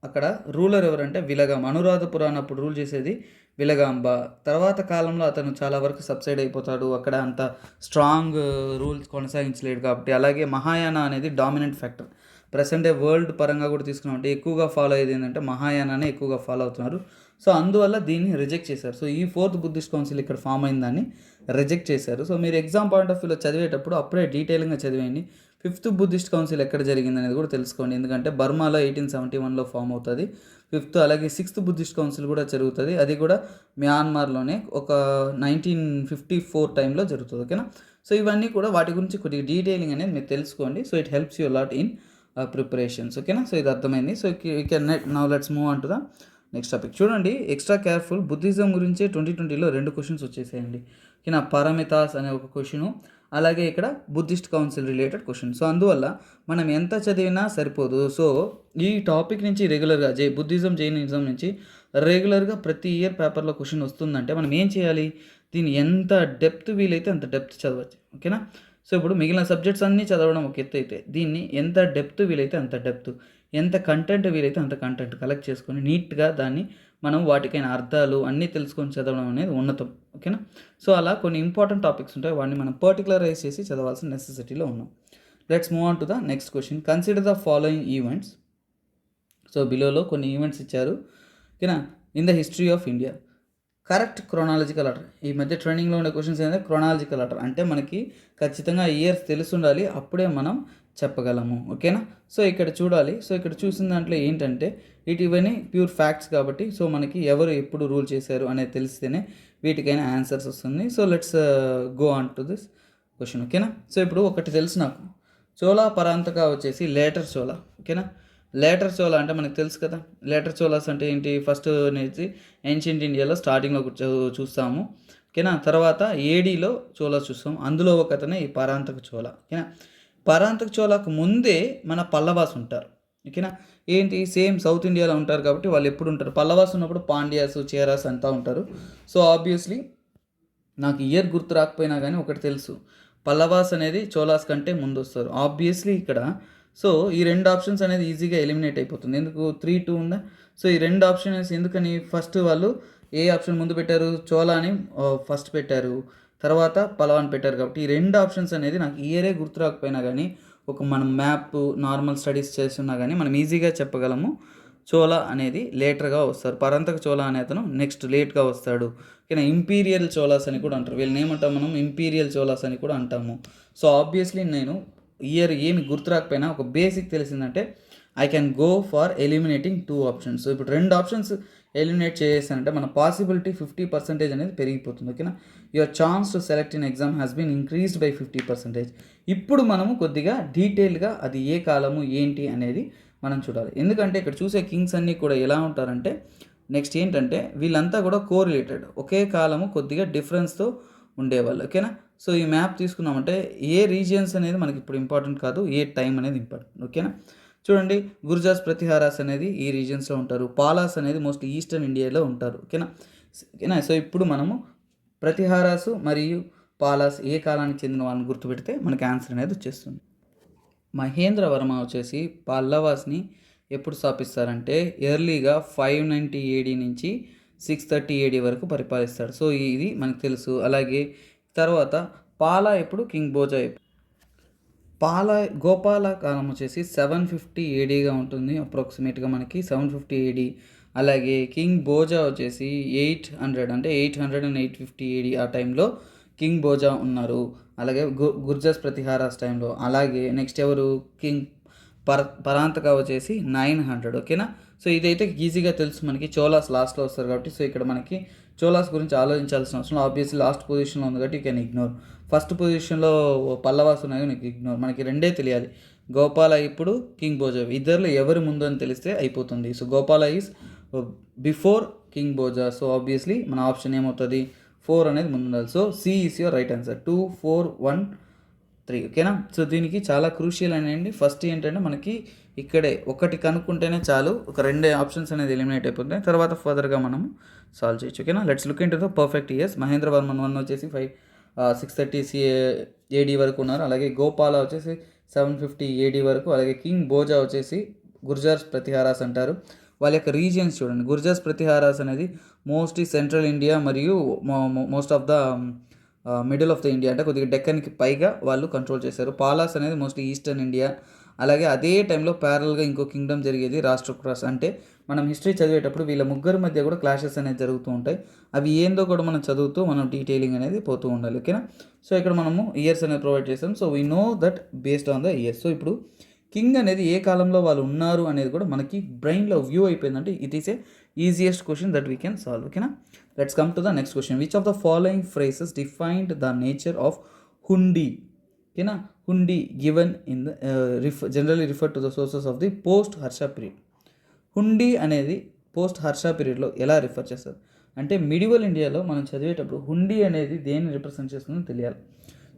అక్కడ రూలర్ ఎవరంటే విలగాంబ. అనురాధపుర అన్నప్పుడు రూల్ చేసేది విలగాంబ. తర్వాత కాలంలో అతను చాలా వరకు సబ్సైడ్ అయిపోతాడు, అక్కడ అంత స్ట్రాంగ్ రూల్స్ కొనసాగించలేడు కాబట్టి. అలాగే మహాయాన అనేది dominant factor. Present day world పరంగా కూడా తీసుకున్నామంటే ఎక్కువగా ఫాలో అయ్యేది ఏంటంటే మహాయానానే ఎక్కువగా ఫాలో అవుతున్నారు. సో అందువల్ల దీన్ని రిజెక్ట్ చేశారు. సో ఈ 4th బుద్ధిస్ట్ కౌన్సిల్ ఇక్కడ ఫామ్ అయిన దాన్ని రిజెక్ట్ చేశారు. సో మీరు ఎగ్జామ్ పాయింట్ ఆఫ్ వ్యూలో చదివేటప్పుడు అప్పుడే డీటెయిలింగ్గా చదివేయండి. 5th బుద్ధిస్ట్ కౌన్సిల్ ఎక్కడ జరిగింది అనేది కూడా తెలుసుకోండి. ఎందుకంటే బర్మాలో 1871లో ఫామ్ అవుతుంది 5th. అలాగే 6th బుద్ధిస్ట్ కౌన్సిల్ కూడా జరుగుతుంది, అది కూడా మ్యాన్మార్లోనే ఒక 1954 టైంలో జరుగుతుంది. ఓకేనా. సో ఇవన్నీ కూడా వాటి గురించి కొద్దిగా డీటెయిలింగ్ అనేది మీరు తెలుసుకోండి. So it helps you lot in preparations. ఓకేనా. సో ఇది అర్థమైంది. So now let's move on to the next topic. చూడండి, ఎక్స్ట్రా కేర్ఫుల్, బుద్ధిజం గురించి 2020లో 2 క్వశ్చన్స్ వచ్చేసాయండి. ఓకేనా. పరమితాస్ అనే ఒక క్వశ్చను, అలాగే ఇక్కడ Buddhist council related question. So అందువల్ల మనం ఎంత చదివినా సరిపోదు. సో ఈ టాపిక్ నుంచి రెగ్యులర్గా బుద్ధిజం జైనిజం నుంచి రెగ్యులర్గా ప్రతి ఇయర్ పేపర్లో క్వశ్చన్ వస్తుందంటే మనం ఏం చేయాలి, దీన్ని ఎంత డెప్త్ వీలైతే అంత డెప్త్ చదవచ్చు. ఓకేనా. సో ఇప్పుడు మిగిలిన సబ్జెక్ట్స్ అన్నీ చదవడం ఒక ఎత్తు అయితే, దీన్ని ఎంత డెప్త్ వీలైతే అంత డెప్త్, ఎంత కంటెంట్ వీలైతే అంత కంటెంట్ కలెక్ట్ చేసుకొని నీట్గా దాన్ని మనం వాటికైన అర్థాలు అన్నీ తెలుసుకొని చదవడం అనేది ఉన్నతం. ఓకేనా. సో అలా కొన్ని ఇంపార్టెంట్ టాపిక్స్ ఉంటాయి, వాటిని మనం పర్టికులరైజ్ చేసి చదవాల్సిన నెసెసిటీలో ఉన్నాం. Let's move on to the next question. Consider the following events. So బిలోలో కొన్ని ఈవెంట్స్ ఇచ్చారు. ఓకేనా. In the history of India, correct chronological order. ఈ మధ్య ట్రెండింగ్లో ఉండే క్వశ్చన్స్ ఏంటంటే క్రొనాలజికల్ ఆర్డర్, అంటే మనకి ఖచ్చితంగా ఇయర్స్ తెలిసి ఉండాలి, అప్పుడే మనం చెప్పగలము. ఓకేనా. సో ఇక్కడ చూడాలి. సో ఇక్కడ చూసిన దాంట్లో ఏంటంటే ఇవన్నీ ప్యూర్ ఫ్యాక్ట్స్ కాబట్టి, సో మనకి ఎవరు ఎప్పుడు రూల్ చేశారు అనేది తెలిస్తేనే వీటికైనా ఆన్సర్స్ వస్తుంది. So let's go on to this question. ఓకేనా. సో ఇప్పుడు ఒకటి తెలుసు నాకు, చోళా పరాంతక వచ్చేసి లేటర్ చోళా. ఓకేనా. లేటర్ చోళా అంటే మనకు తెలుసు కదా, లేటర్ చోళాస్ అంటే ఏంటి, ఫస్ట్ అనేది ఏన్షియంట్ ఇండియాలో స్టార్టింగ్లో చూస్తాము. ఓకేనా. తర్వాత ఏడీలో చోళాస్ చూస్తాం, అందులో ఒకతనే ఈ పరాంతక చోళా. ఓకేనా. పరాంతక చోళాకు ముందే మన పల్లవాస్ ఉంటారు. ఓకేనా. ఏంటి, సేమ్ సౌత్ ఇండియాలో ఉంటారు కాబట్టి వాళ్ళు ఎప్పుడు ఉంటారు, పల్లవాస్ ఉన్నప్పుడు పాండ్యాస్ చేరాస్ అంతా ఉంటారు. సో ఆబ్వియస్లీ నాకు ఇయర్ గుర్తు రాకపోయినా కానీ ఒకటి తెలుసు, పల్లవాస్ అనేది చోళాస్ కంటే ముందు వస్తారు ఆబ్వియస్లీ ఇక్కడ. సో ఈ 2 ఆప్షన్స్ అనేది ఈజీగా ఎలిమినేట్ అయిపోతుంది. ఎందుకు 3-2 ఉందా. సో ఈ 2 ఆప్షన్స్ ఎందుకని, ఫస్ట్ వాళ్ళు ఏ ఆప్షన్ ముందు పెట్టారు, చోళా అని ఫస్ట్ పెట్టారు, తర్వాత పలవాన్ పెట్టారు. కాబట్టి ఈ 2 ఆప్షన్స్ అనేది నాకు ఇయరే గుర్తు రాకపోయినా కానీ మనం మ్యాప్ నార్మల్ స్టడీస్ చేస్తున్నా కానీ మనం ఈజీగా చెప్పగలము, చోళా అనేది లేటర్గా వస్తారు, పరంతక చోళా అనే అతను నెక్స్ట్ లేట్గా వస్తాడు. ఓకేనా. ఇంపీరియల్ చోళాస్ అని కూడా అంటారు, వీళ్ళని ఏమంటాం మనం, ఇంపీరియల్ చోళాస్ అని కూడా అంటాము. సో ఆబ్వియస్లీ నేను ఇయర్ ఏమి గుర్తు రాకపోయినా ఒక బేసిక్ తెలిసిందంటే I can go for eliminating 2 options. So ఇప్పుడు 2 ఆప్షన్స్ ఎలిమినేట్ చేసేసానంటే మన పాసిబిలిటీ 50% అనేది పెరిగిపోతుంది. ఓకేనా. Your chance to select in exam has been increased by 50%. ఇప్పుడు మనము కొద్దిగా డీటెయిల్గా అది ఏ కాలము ఏంటి అనేది మనం చూడాలి. ఎందుకంటే ఇక్కడ చూసే కింగ్స్ అన్నీ కూడా ఎలా ఉంటారంటే, నెక్స్ట్ ఏంటంటే వీళ్ళంతా కూడా కోరిలేటెడ్, ఒకే కాలము కొద్దిగా డిఫరెన్స్తో ఉండేవాళ్ళు. ఓకేనా. సో ఈ మ్యాప్ తీసుకున్నామంటే ఏ రీజియన్స్ అనేది మనకి ఇప్పుడు ఇంపార్టెంట్ కాదు, ఏ టైం అనేది ఇంపార్టెంట్. ఓకేనా. చూడండి, గుర్జాస్ ప్రతిహారాస్ అనేది ఈ రీజియన్స్లో ఉంటారు, పాలాస్ అనేది మోస్ట్లీ ఈస్టర్న్ ఇండియాలో ఉంటారు. ఓకేనా. ఓకేనా. సో ఇప్పుడు మనము ప్రతిహారాసు మరియు పాలాస్ ఏ కాలానికి చెందిన వాళ్ళని గుర్తుపెడితే మనకి ఆన్సర్ అనేది వచ్చేస్తుంది. మహేంద్రవర్మ వచ్చేసి పల్లవాస్ని ఎప్పుడు స్థాపిస్తారంటే ఎర్లీగా 590 AD నుంచి 630 AD వరకు పరిపాలిస్తాడు. సో ఇది మనకు తెలుసు. అలాగే తర్వాత పాలా ఎప్పుడు, కింగ్ బోజా ఎప్పుడు. గోపాల కాలం వచ్చేసి 750 ADగా ఉంటుంది అప్రాక్సిమేట్గా మనకి 750 AD. అలాగే కింగ్ బోజా వచ్చేసి 800 అంటే 800 and 850 AD ఆ టైంలో కింగ్ బోజా ఉన్నారు. అలాగే గుర్జాస్ ప్రతిహారాస్ టైంలో. అలాగే నెక్స్ట్ ఎవరు, కింగ్ పరాంతక వచ్చేసి 900. ఓకేనా. సో ఇదైతే ఈజీగా తెలుసు మనకి, చోళాస్ లాస్ట్లో వస్తారు కాబట్టి. సో ఇక్కడ మనకి చోళాస్ గురించి ఆలోచించాల్సిన అవసరం, ఆబ్వియస్లీ లాస్ట్ పొజిషన్లో ఉంది కాబట్టి యూ కెన్ ఇగ్నోర్. ఫస్ట్ పొజిషన్లో పల్లవాస్ ఉన్నాయి, నీకు ఇగ్నోర్. మనకి 2 తెలియాలి, గోపాల ఇప్పుడు, కింగ్ బోజా. ఇద్దరిలో ఎవరు ముందు అని తెలిస్తే అయిపోతుంది. So Gopala is before king Bhoja. So obviously మన ఆప్షన్ ఏమవుతుంది, 4 అనేది ముందు ఉండాలి. So C is your right answer, 2, 4, 1, 3. ఓకేనా. సో దీనికి చాలా క్రూషియల్ అనేది ఫస్ట్ ఏంటంటే మనకి ఇక్కడే ఒకటి కనుక్కుంటేనే చాలు, ఒక 2 ఆప్షన్స్ అనేది ఎలిమినేట్ అయిపోతాయి, తర్వాత ఫర్దర్గా మనం సాల్వ్ చేయొచ్చు. ఓకేనా. Let's look into the perfect years. Mahendravarman 1 వచ్చేసి 630 AD వరకు ఉన్నారు. అలాగే గోపాల వచ్చేసి 750 AD వరకు. అలాగే కింగ్ బోజా వచ్చేసి గుర్జాస్ ప్రతిహారాస్ అంటారు. వాళ్ళ యొక్క రీజియన్స్ చూడండి, గుర్జాస్ ప్రతిహారాస్ అనేది మోస్ట్లీ సెంట్రల్ ఇండియా మరియు most of the middle of the India, అంటే కొద్దిగా డెక్కన్కి పైగా వాళ్ళు కంట్రోల్ చేశారు. పాలాస్ అనేది మోస్ట్లీ ఈస్టర్న్ ఇండియా. అలాగే అదే టైంలో ప్యారల్గా ఇంకో కింగ్డమ్ జరిగేది రాష్ట్రకూటాస్. అంటే మనం హిస్టరీ చదివేటప్పుడు వీళ్ళ ముగ్గురు మధ్య కూడా క్లాషెస్ అనేది జరుగుతూ ఉంటాయి. అవి ఏందో కూడా మనం చదువుతూ మనం డీటెయిలింగ్ అనేది పోతూ ఉండాలి. ఓకేనా. సో ఇక్కడ మనము ఇయర్స్ అనేది ప్రొవైడ్ చేస్తాం. So we know that based on the years. So ఇప్పుడు కింగ్ అనేది ఏ కాలంలో వాళ్ళు ఉన్నారు అనేది కూడా మనకి బ్రెయిన్లో వ్యూ అయిపోయిందంటే it is a easiest question that we can solve. ఓకేనా. Let's come to the next question. Which of the following phrases defined the nature of hundi? ఓకేనా. Hundi given in the generally refer to the sources of the post Harsha period. Hundi అనేది post Harsha పీరియడ్లో ఎలా refer చేస్తారు అంటే medieval ఇండియాలో మనం చదివేటప్పుడు హుండీ అనేది దేన్ని రిప్రజెంట్ చేస్తుందో తెలియాలి.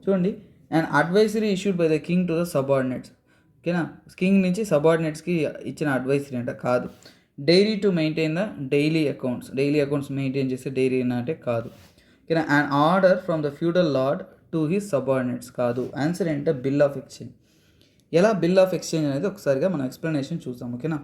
చూడండి, and advisory issued by the king to the subordinates. ఓకేనా. కింగ్ నుంచి సబార్డినేట్స్కి ఇచ్చిన అడ్వైజరీ అంట కాదు. Diary to maintain the daily accounts maintain చేస్తే డైరీ అంటే కాదు. ఓకేనా. And order from the feudal lord to his subordinates కాదు. ఆన్సర్ ఏంటంటే బిల్ ఆఫ్ ఎక్స్చేంజ్. ఎలా బిల్ ఆఫ్ ఎక్స్చేంజ్ అనేది ఒకసారిగా మనం ఎక్స్ప్లెనేషన్ చూద్దాం. ఓకేనా.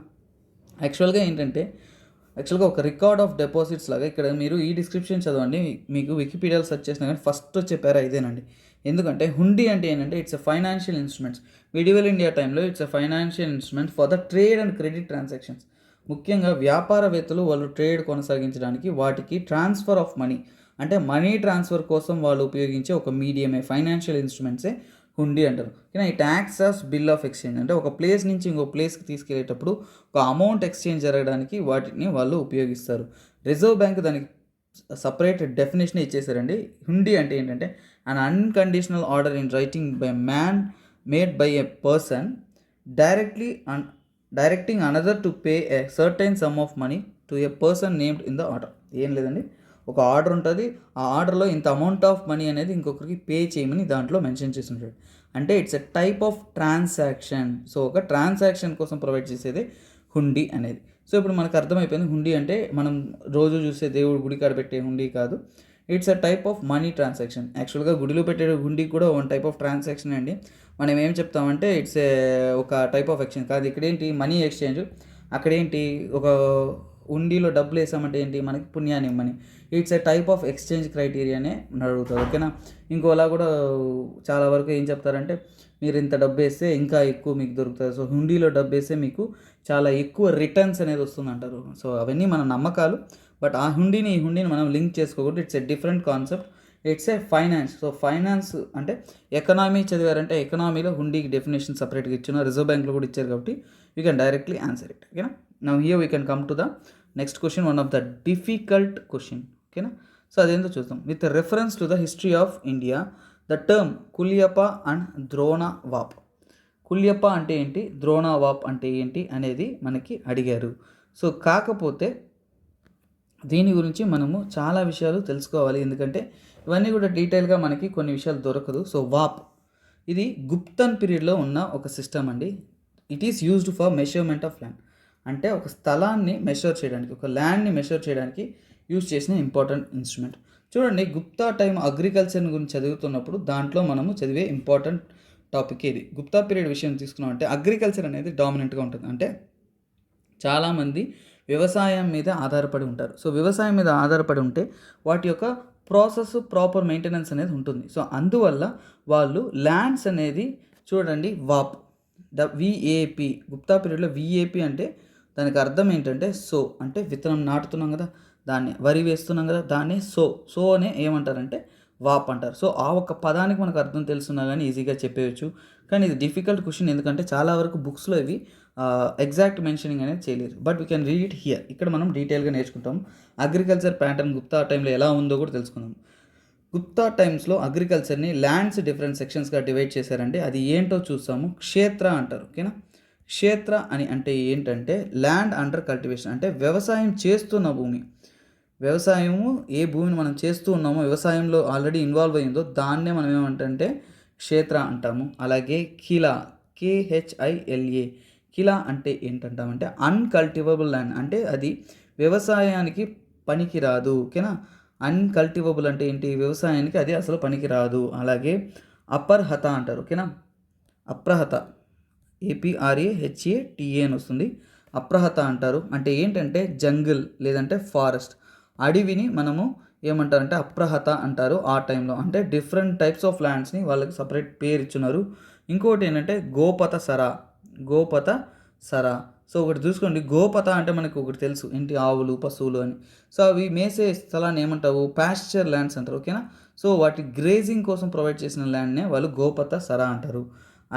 యాక్చువల్గా ఒక రికార్డ్ ఆఫ్ డిపాజిట్స్ లాగా ఇక్కడ మీరు ఈ డిస్క్రిప్షన్ చదవండి, మీకు వికీపీడియాలో సెర్చ్ చేసినా కానీ ఫస్ట్ వచ్చే పేరా ఇదేనండి. ఎందుకంటే హుండీ అంటే ఏంటంటే it's a financial instruments. Medieval India టైంలో it's a financial instrument for the trade and credit transactions. ముఖ్యంగా వ్యాపారవేత్తలు వాళ్ళు ట్రేడ్ కొనసాగించడానికి వాటికి ట్రాన్స్ఫర్ ఆఫ్ మనీ అంటే మనీ ట్రాన్స్ఫర్ కోసం వాళ్ళు ఉపయోగించే ఒక మీడియమే ఫైనాన్షియల్ ఇన్స్ట్రుమెంట్సే హుండీ అంటారు. కానీ it acts as bill of exchange. అంటే ఒక ప్లేస్ నుంచి ఇంకో ప్లేస్కి తీసుకెళ్లేటప్పుడు ఒక అమౌంట్ ఎక్స్చేంజ్ జరగడానికి వాటిని వాళ్ళు ఉపయోగిస్తారు. రిజర్వ్ బ్యాంక్ దానికి సపరేట్ డెఫినేషన్ ఇచ్చేసారండి. హుండీ అంటే ఏంటంటే an unconditional order in writing by man made by a person directing another to pay a certain sum of money to a person named in the order. ఏం లేదండి, ఒక order ఉంటుంది, ఆ ఆర్డర్లో ఇంత అమౌంట్ ఆఫ్ మనీ అనేది ఇంకొకరికి pay చేయమని దాంట్లో మెన్షన్ చేసి ఉంటాడు. అంటే it's a type of transaction. So ఒక ట్రాన్సాక్షన్ కోసం ప్రొవైడ్ చేసేది హుండీ అనేది. సో ఇప్పుడు మనకు అర్థమైపోయింది హుండీ అంటే మనం రోజు చూసే దేవుడు గుడి కాడ పెట్టే హుండీ కాదు. It's a type of money transaction. యాక్చువల్గా గుడిలో పెట్టే హుండీ కూడా వన్ టైప్ ఆఫ్ ట్రాన్సాక్షన్ అండి. మనం ఏం చెప్తామంటే ఇట్స్ ఒక టైప్ ఆఫ్ ఎక్స్చేంజ్ కాదు. ఇక్కడేంటి మనీ ఎక్స్చేంజ్, అక్కడేంటి ఒక హుండీలో డబ్బులు వేసామంటే ఏంటి మనకి పుణ్యాన్ని ఇవ్వమని. It's a type of exchange క్రైటీరియానే అడుగుతారు. ఓకేనా. ఇంకోలా కూడా చాలా వరకు ఏం చెప్తారంటే మీరు ఇంత డబ్బు వేస్తే ఇంకా ఎక్కువ మీకు దొరుకుతుంది. సో హుండీలో డబ్బు వేస్తే మీకు చాలా ఎక్కువ రిటర్న్స్ అనేది వస్తుంది అంటారు. సో అవన్నీ మన నమ్మకాలు. బట్ ఆ హుండీని ఈ హుండీని మనం లింక్ చేసుకోకూడదు. It's a different concept. It's a finance. So finance అంటే ఎకనామీ చదివారంటే ఎకనామీలో హుండీకి డెఫినేషన్ సపరేట్గా ఇచ్చిన రిజర్వ్ బ్యాంక్లో కూడా ఇచ్చారు కాబట్టి you can directly answer it. ఓకేనా. Now here we can come to the next question, one of the difficult question. ఓకేనా. సో అదేంటో చూద్దాం. With reference to the history of India the term kulyavapa and dronavapa. Kulyavapa అంటే ఏంటి, ద్రోణవాప్ అంటే ఏంటి అనేది మనకి అడిగారు. సో కాకపోతే దీని గురించి మనము చాలా విషయాలు తెలుసుకోవాలి, ఎందుకంటే ఇవన్నీ కూడా డీటెయిల్గా మనకి కొన్ని విషయాలు దొరకదు. సో వాప్ ఇది గుప్తన్ పీరియడ్లో ఉన్న ఒక సిస్టమ్ అండి. It is used for measurement of land. అంటే ఒక స్థలాన్ని మెషర్ చేయడానికి, ఒక ల్యాండ్ని మెషర్ చేయడానికి యూజ్ చేసిన ఇంపార్టెంట్ ఇన్స్ట్రుమెంట్. చూడండి, గుప్తా టైం అగ్రికల్చర్ గురించి చదువుతున్నప్పుడు దాంట్లో మనము చదివే ఇంపార్టెంట్ టాపిక్ ఇది. గుప్తా పీరియడ్ విషయం తీసుకున్నామంటే అగ్రికల్చర్ అనేది డామినెంట్గా ఉంటుంది. అంటే చాలామంది వ్యవసాయం మీద ఆధారపడి ఉంటారు. సో వ్యవసాయం మీద ఆధారపడి ఉంటే వాటి యొక్క ప్రాసెస్ ప్రాపర్ మెయింటెనెన్స్ అనేది ఉంటుంది. సో అందువల్ల వాళ్ళు ల్యాండ్స్ అనేది చూడండి వాప్ విఏపి గుప్తా పీరియడ్లో విఏపి అంటే దానికి అర్థం ఏంటంటే సో అంటే విత్తనం నాటుతున్నాం కదా, దాన్ని వరి వేస్తున్నాం కదా, దాన్ని సో అనే ఏమంటారంటే వాప్ అంటారు. సో ఆ ఒక్క పదానికి మనకు అర్థం తెలుసున్నా కానీ ఈజీగా చెప్పేయచ్చు. కానీ ఇది డిఫికల్ట్ క్వశ్చన్, ఎందుకంటే చాలా వరకు బుక్స్లో ఇవి ఎగ్జాక్ట్ మెన్షనింగ్ అనేది చేయలేరు. But we can read it here. ఇక్కడ మనం డీటెయిల్గా నేర్చుకుంటాం. అగ్రికల్చర్ ప్యాటర్న్ గుప్తా టైంలో ఎలా ఉందో కూడా తెలుసుకుందాం. గుప్తా టైమ్స్లో అగ్రికల్చర్ని ల్యాండ్స్ డిఫరెంట్ సెక్షన్స్గా డివైడ్ చేశారంటే అది ఏంటో చూస్తాము. క్షేత్ర అంటారు. ఓకేనా. క్షేత్ర అని అంటే ఏంటంటే ల్యాండ్ అండర్ కల్టివేషన్, అంటే వ్యవసాయం చేస్తున్న భూమి. వ్యవసాయము ఏ భూమిని మనం చేస్తూ ఉన్నామో, వ్యవసాయంలో ఆల్రెడీ ఇన్వాల్వ్ అయ్యిందో దాన్నే మనం ఏమంటే క్షేత్ర అంటాము. అలాగే కిలా KHILA కిలా అంటే ఏంటంటామంటే అన్కల్టివబుల్ ల్యాండ్, అంటే అది వ్యవసాయానికి పనికిరాదు. ఓకేనా. అన్కల్టివబుల్ అంటే ఏంటి, వ్యవసాయానికి అది అసలు పనికిరాదు. అలాగే అపర్హత అంటారు. ఓకేనా. అప్రహత APRAHATA అని వస్తుంది. అప్రహత అంటారు. అంటే ఏంటంటే జంగిల్ లేదంటే ఫారెస్ట్, అడవిని మనము ఏమంటారంటే అప్రహత అంటారు ఆ టైంలో. అంటే డిఫరెంట్ టైప్స్ ఆఫ్ ల్యాండ్స్ని వాళ్ళకి సపరేట్ పేరు ఇచ్చున్నారు. ఇంకోటి ఏంటంటే గోపత సరా. గోపత సరా. సో ఒకటి చూసుకోండి, గోపత అంటే మనకు ఒకటి తెలుసు ఏంటి, ఆవులు పశువులు అని. సో అవి మేసే స్థలాన్ని ఏమంటావు, పాస్చర్ ల్యాండ్స్ అంటారు, ఓకేనా. సో వాటి గ్రేజింగ్ కోసం ప్రొవైడ్ చేసిన ల్యాండ్నే వాళ్ళు గోపత సరా అంటారు.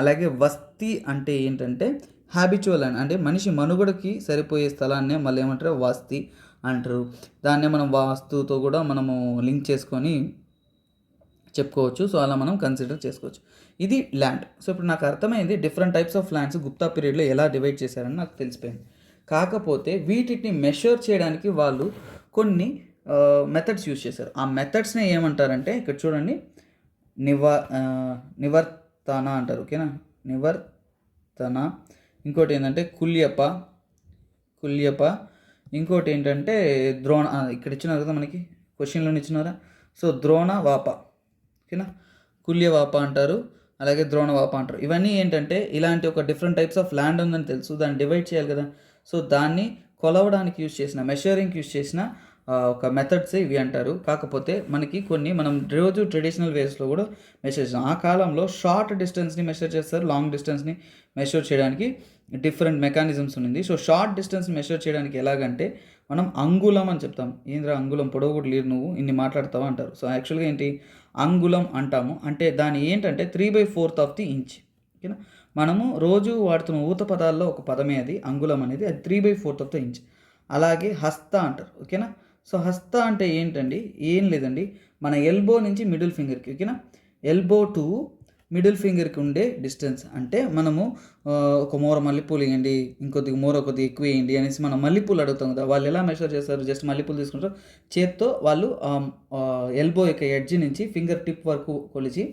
అలాగే వస్తి అంటే ఏంటంటే హ్యాబిచువల్ ల్యాండ్, అంటే మనిషి మనుగడకి సరిపోయే స్థలాన్నే మళ్ళీ ఏమంటారు, వస్తి అంటారు. దాన్నే మనం వాస్తుతో కూడా మనము లింక్ చేసుకొని చెప్పుకోవచ్చు. సో అలా మనం కన్సిడర్ చేసుకోవచ్చు. ఇది ల్యాండ్. సో ఇప్పుడు నాకు అర్థమైంది different types of lands Gupta పీరియడ్లో ఎలా డివైడ్ చేశారని నాకు తెలిసిపోయింది. కాకపోతే వీటిని మెషర్ చేయడానికి వాళ్ళు కొన్ని మెథడ్స్ యూజ్ చేశారు. ఆ మెథడ్స్ని ఏమంటారంటే ఇక్కడ చూడండి, నివర్తన అంటారు, ఓకేనా, నివర్తన. ఇంకోటి ఏంటంటే కుల్యప. ఇంకోటి ఏంటంటే ద్రోణ, ఇక్కడ ఇచ్చినారు కదా మనకి క్వశ్చన్లో ఇచ్చినారా. సో ద్రోణ వాప, ఓకేనా, కుల్యవాప అంటారు, అలాగే ద్రోణవాప అంటారు. ఇవన్నీ ఏంటంటే ఇలాంటి ఒక డిఫరెంట్ టైప్స్ ఆఫ్ ల్యాండ్ ఉందని తెలుసు, దాన్ని డివైడ్ చేయాలి కదా. సో దాన్ని కొలవడానికి యూజ్ చేసిన, మెషరింగ్కి యూజ్ చేసిన ఒక మెథడ్స్ ఇవి అంటారు. కాకపోతే మనకి కొన్ని మనం రోజు ట్రెడిషనల్ వేస్లో కూడా మెషర్ చేస్తాం. ఆ కాలంలో షార్ట్ డిస్టెన్స్ని మెషర్ చేస్తారు, లాంగ్ డిస్టెన్స్ని మెషర్ చేయడానికి డిఫరెంట్ మెకానిజమ్స్ ఉంది. సో షార్ట్ డిస్టెన్స్ మెషర్ చేయడానికి ఎలాగంటే మనం అంగుళం అని చెప్తాం. ఏంద్రా అంగుళం, పొడవు కూడా లేరు నువ్వు ఇన్ని మాట్లాడతావా అంటారు. సో యాక్చువల్గా ఏంటి, అంగుళం అంటాము. అంటే దాని ఏంటంటే 3/4 ఆఫ్ ది ఇంచ్, ఓకేనా. మనము రోజు వాడుతున్న ఊత పదాల్లో ఒక పదమే అది, అంగుళం అనేది, అది 3/4 ఆఫ్ ద ఇంచ్. అలాగే హస్త అంటారు, ఓకేనా. సో హస్త అంటే ఏంటండి, ఏం లేదండి, మన ఎల్బో నుంచి మిడిల్ ఫింగర్కి, ఓకేనా, ఎల్బో టు మిడిల్ ఫింగర్కి ఉండే డిస్టెన్స్. అంటే మనము ఒక మూర మల్లెపూలు వేయండి, ఇంకొద్దిగా మూర కొద్దిగా ఎక్కువ వేయండి అనేసి మనం మల్లెపూలు అడుగుతాం కదా. వాళ్ళు ఎలా మెషర్ చేస్తారు, జస్ట్ మల్లెపూలు తీసుకుంటారు, చేత్తో వాళ్ళు ఎల్బో యొక్క ఎడ్జ్ నుంచి ఫింగర్ టిప్ వరకు కొలిచి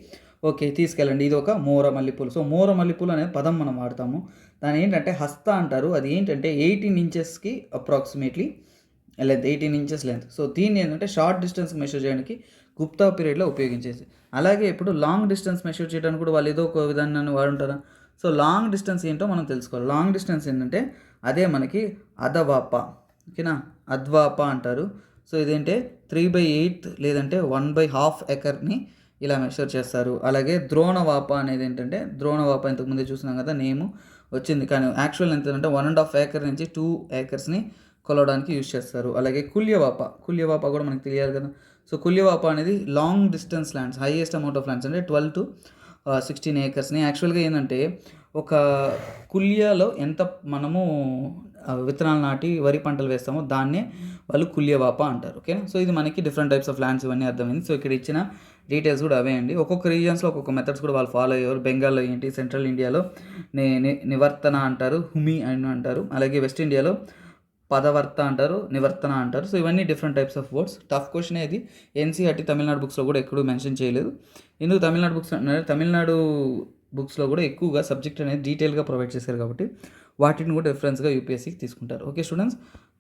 ఓకే తీసుకెళ్ళండి, ఇది ఒక మూర మల్లెపూలు. సో మూర మల్లెపూలు అనే పదం మనం వాడతాము. దాని ఏంటంటే హస్త అంటారు. అది ఏంటంటే 18 ఇంచెస్కి approximately length, 18 inches length. So దీన్ని ఏంటంటే షార్ట్ డిస్టెన్స్ మెషర్ చేయడానికి గుప్తా పీరియడ్లో ఉపయోగించేది. అలాగే ఇప్పుడు లాంగ్ డిస్టెన్స్ మెషర్ చేయడానికి కూడా వాళ్ళు ఏదో ఒక విధానాన్ని వాడుంటారా. సో లాంగ్ డిస్టెన్స్ ఏంటో మనం తెలుసుకోవాలి. లాంగ్ డిస్టెన్స్ ఏంటంటే అదే మనకి అధవాప, ఓకేనా, అద్వాప అంటారు. సో ఇదేంటే 3/8 లేదంటే 1/2 ఎకర్ని ఇలా మెషర్ చేస్తారు. అలాగే ద్రోణవాప అనేది ఏంటంటే, ద్రోణవాప ఇంతకుముందే చూసినాం కదా, నేము వచ్చింది, కానీ యాక్చువల్ ఎంత అంటే 1.5 ఏకర్ నుంచి 2 ఏకర్స్ని కొలవడానికి యూజ్ చేస్తారు. అలాగే కుల్యవాప కూడా మనకు తెలియాలి కదా. సో కుల్యవాప అనేది long distance lands, highest amount of lands అంటే 12 to 16 ఏకర్స్ని. యాక్చువల్గా ఏంటంటే ఒక కుల్యలో ఎంత మనము విత్తనాలు నాటి వరి పంటలు వేస్తామో దాన్నే వాళ్ళు కుల్యవాప అంటారు, ఓకేనా. సో ఇది మనకి డిఫరెంట్ టైప్స్ ఆఫ్ ల్యాండ్స్ ఇవన్నీ అర్థమైంది. సో ఇక్కడ ఇచ్చిన డీటెయిల్స్ కూడా అవే అండి. ఒక్కొక్క రీజియన్స్లో ఒక్కొక్క మెథడ్స్ కూడా వాళ్ళు ఫాలో అయ్యారు. బెంగాల్లో ఏంటి, సెంట్రల్ ఇండియాలో నివర్తన అంటారు, హుమి అని అంటారు. అలాగే వెస్ట్ ఇండియాలో పదవర్త అంటారు, నివర్తన అంటారు. సో ఇవన్నీ different types of words. Tough question ఇది. ఎన్సీఆర్టీ తమిళనాడు బుక్స్లో కూడా ఎక్కడూ మెన్షన్ చేయలేదు. ఎందుకు తమిళనాడు బుక్స్ అంటే తమిళనాడు బుక్స్లో కూడా ఎక్కువగా సబ్జెక్ట్ అనేది డీటెయిల్గా ప్రొవైడ్ చేశారు కాబట్టి వాటిని కూడా రిఫరెన్స్గా యూపీఎస్సీకి తీసుకుంటారు. ఓకే స్టూడెంట్స్,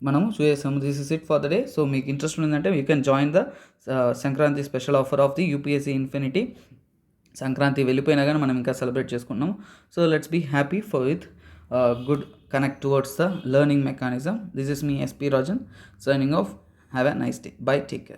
మనము చూసేసాము. This is it for the day. So మీకు ఇంట్రెస్ట్ ఉందంటే you can join the Sankranti special offer of the UPSC infinity. Sankranti వెళ్ళిపోయినా కానీ మనం ఇంకా సెలబ్రేట్ చేసుకున్నాము. So let's be happy for with good connect towards the learning mechanism. This is me, SP Rajan, signing off. Have a nice day. Bye. Take care.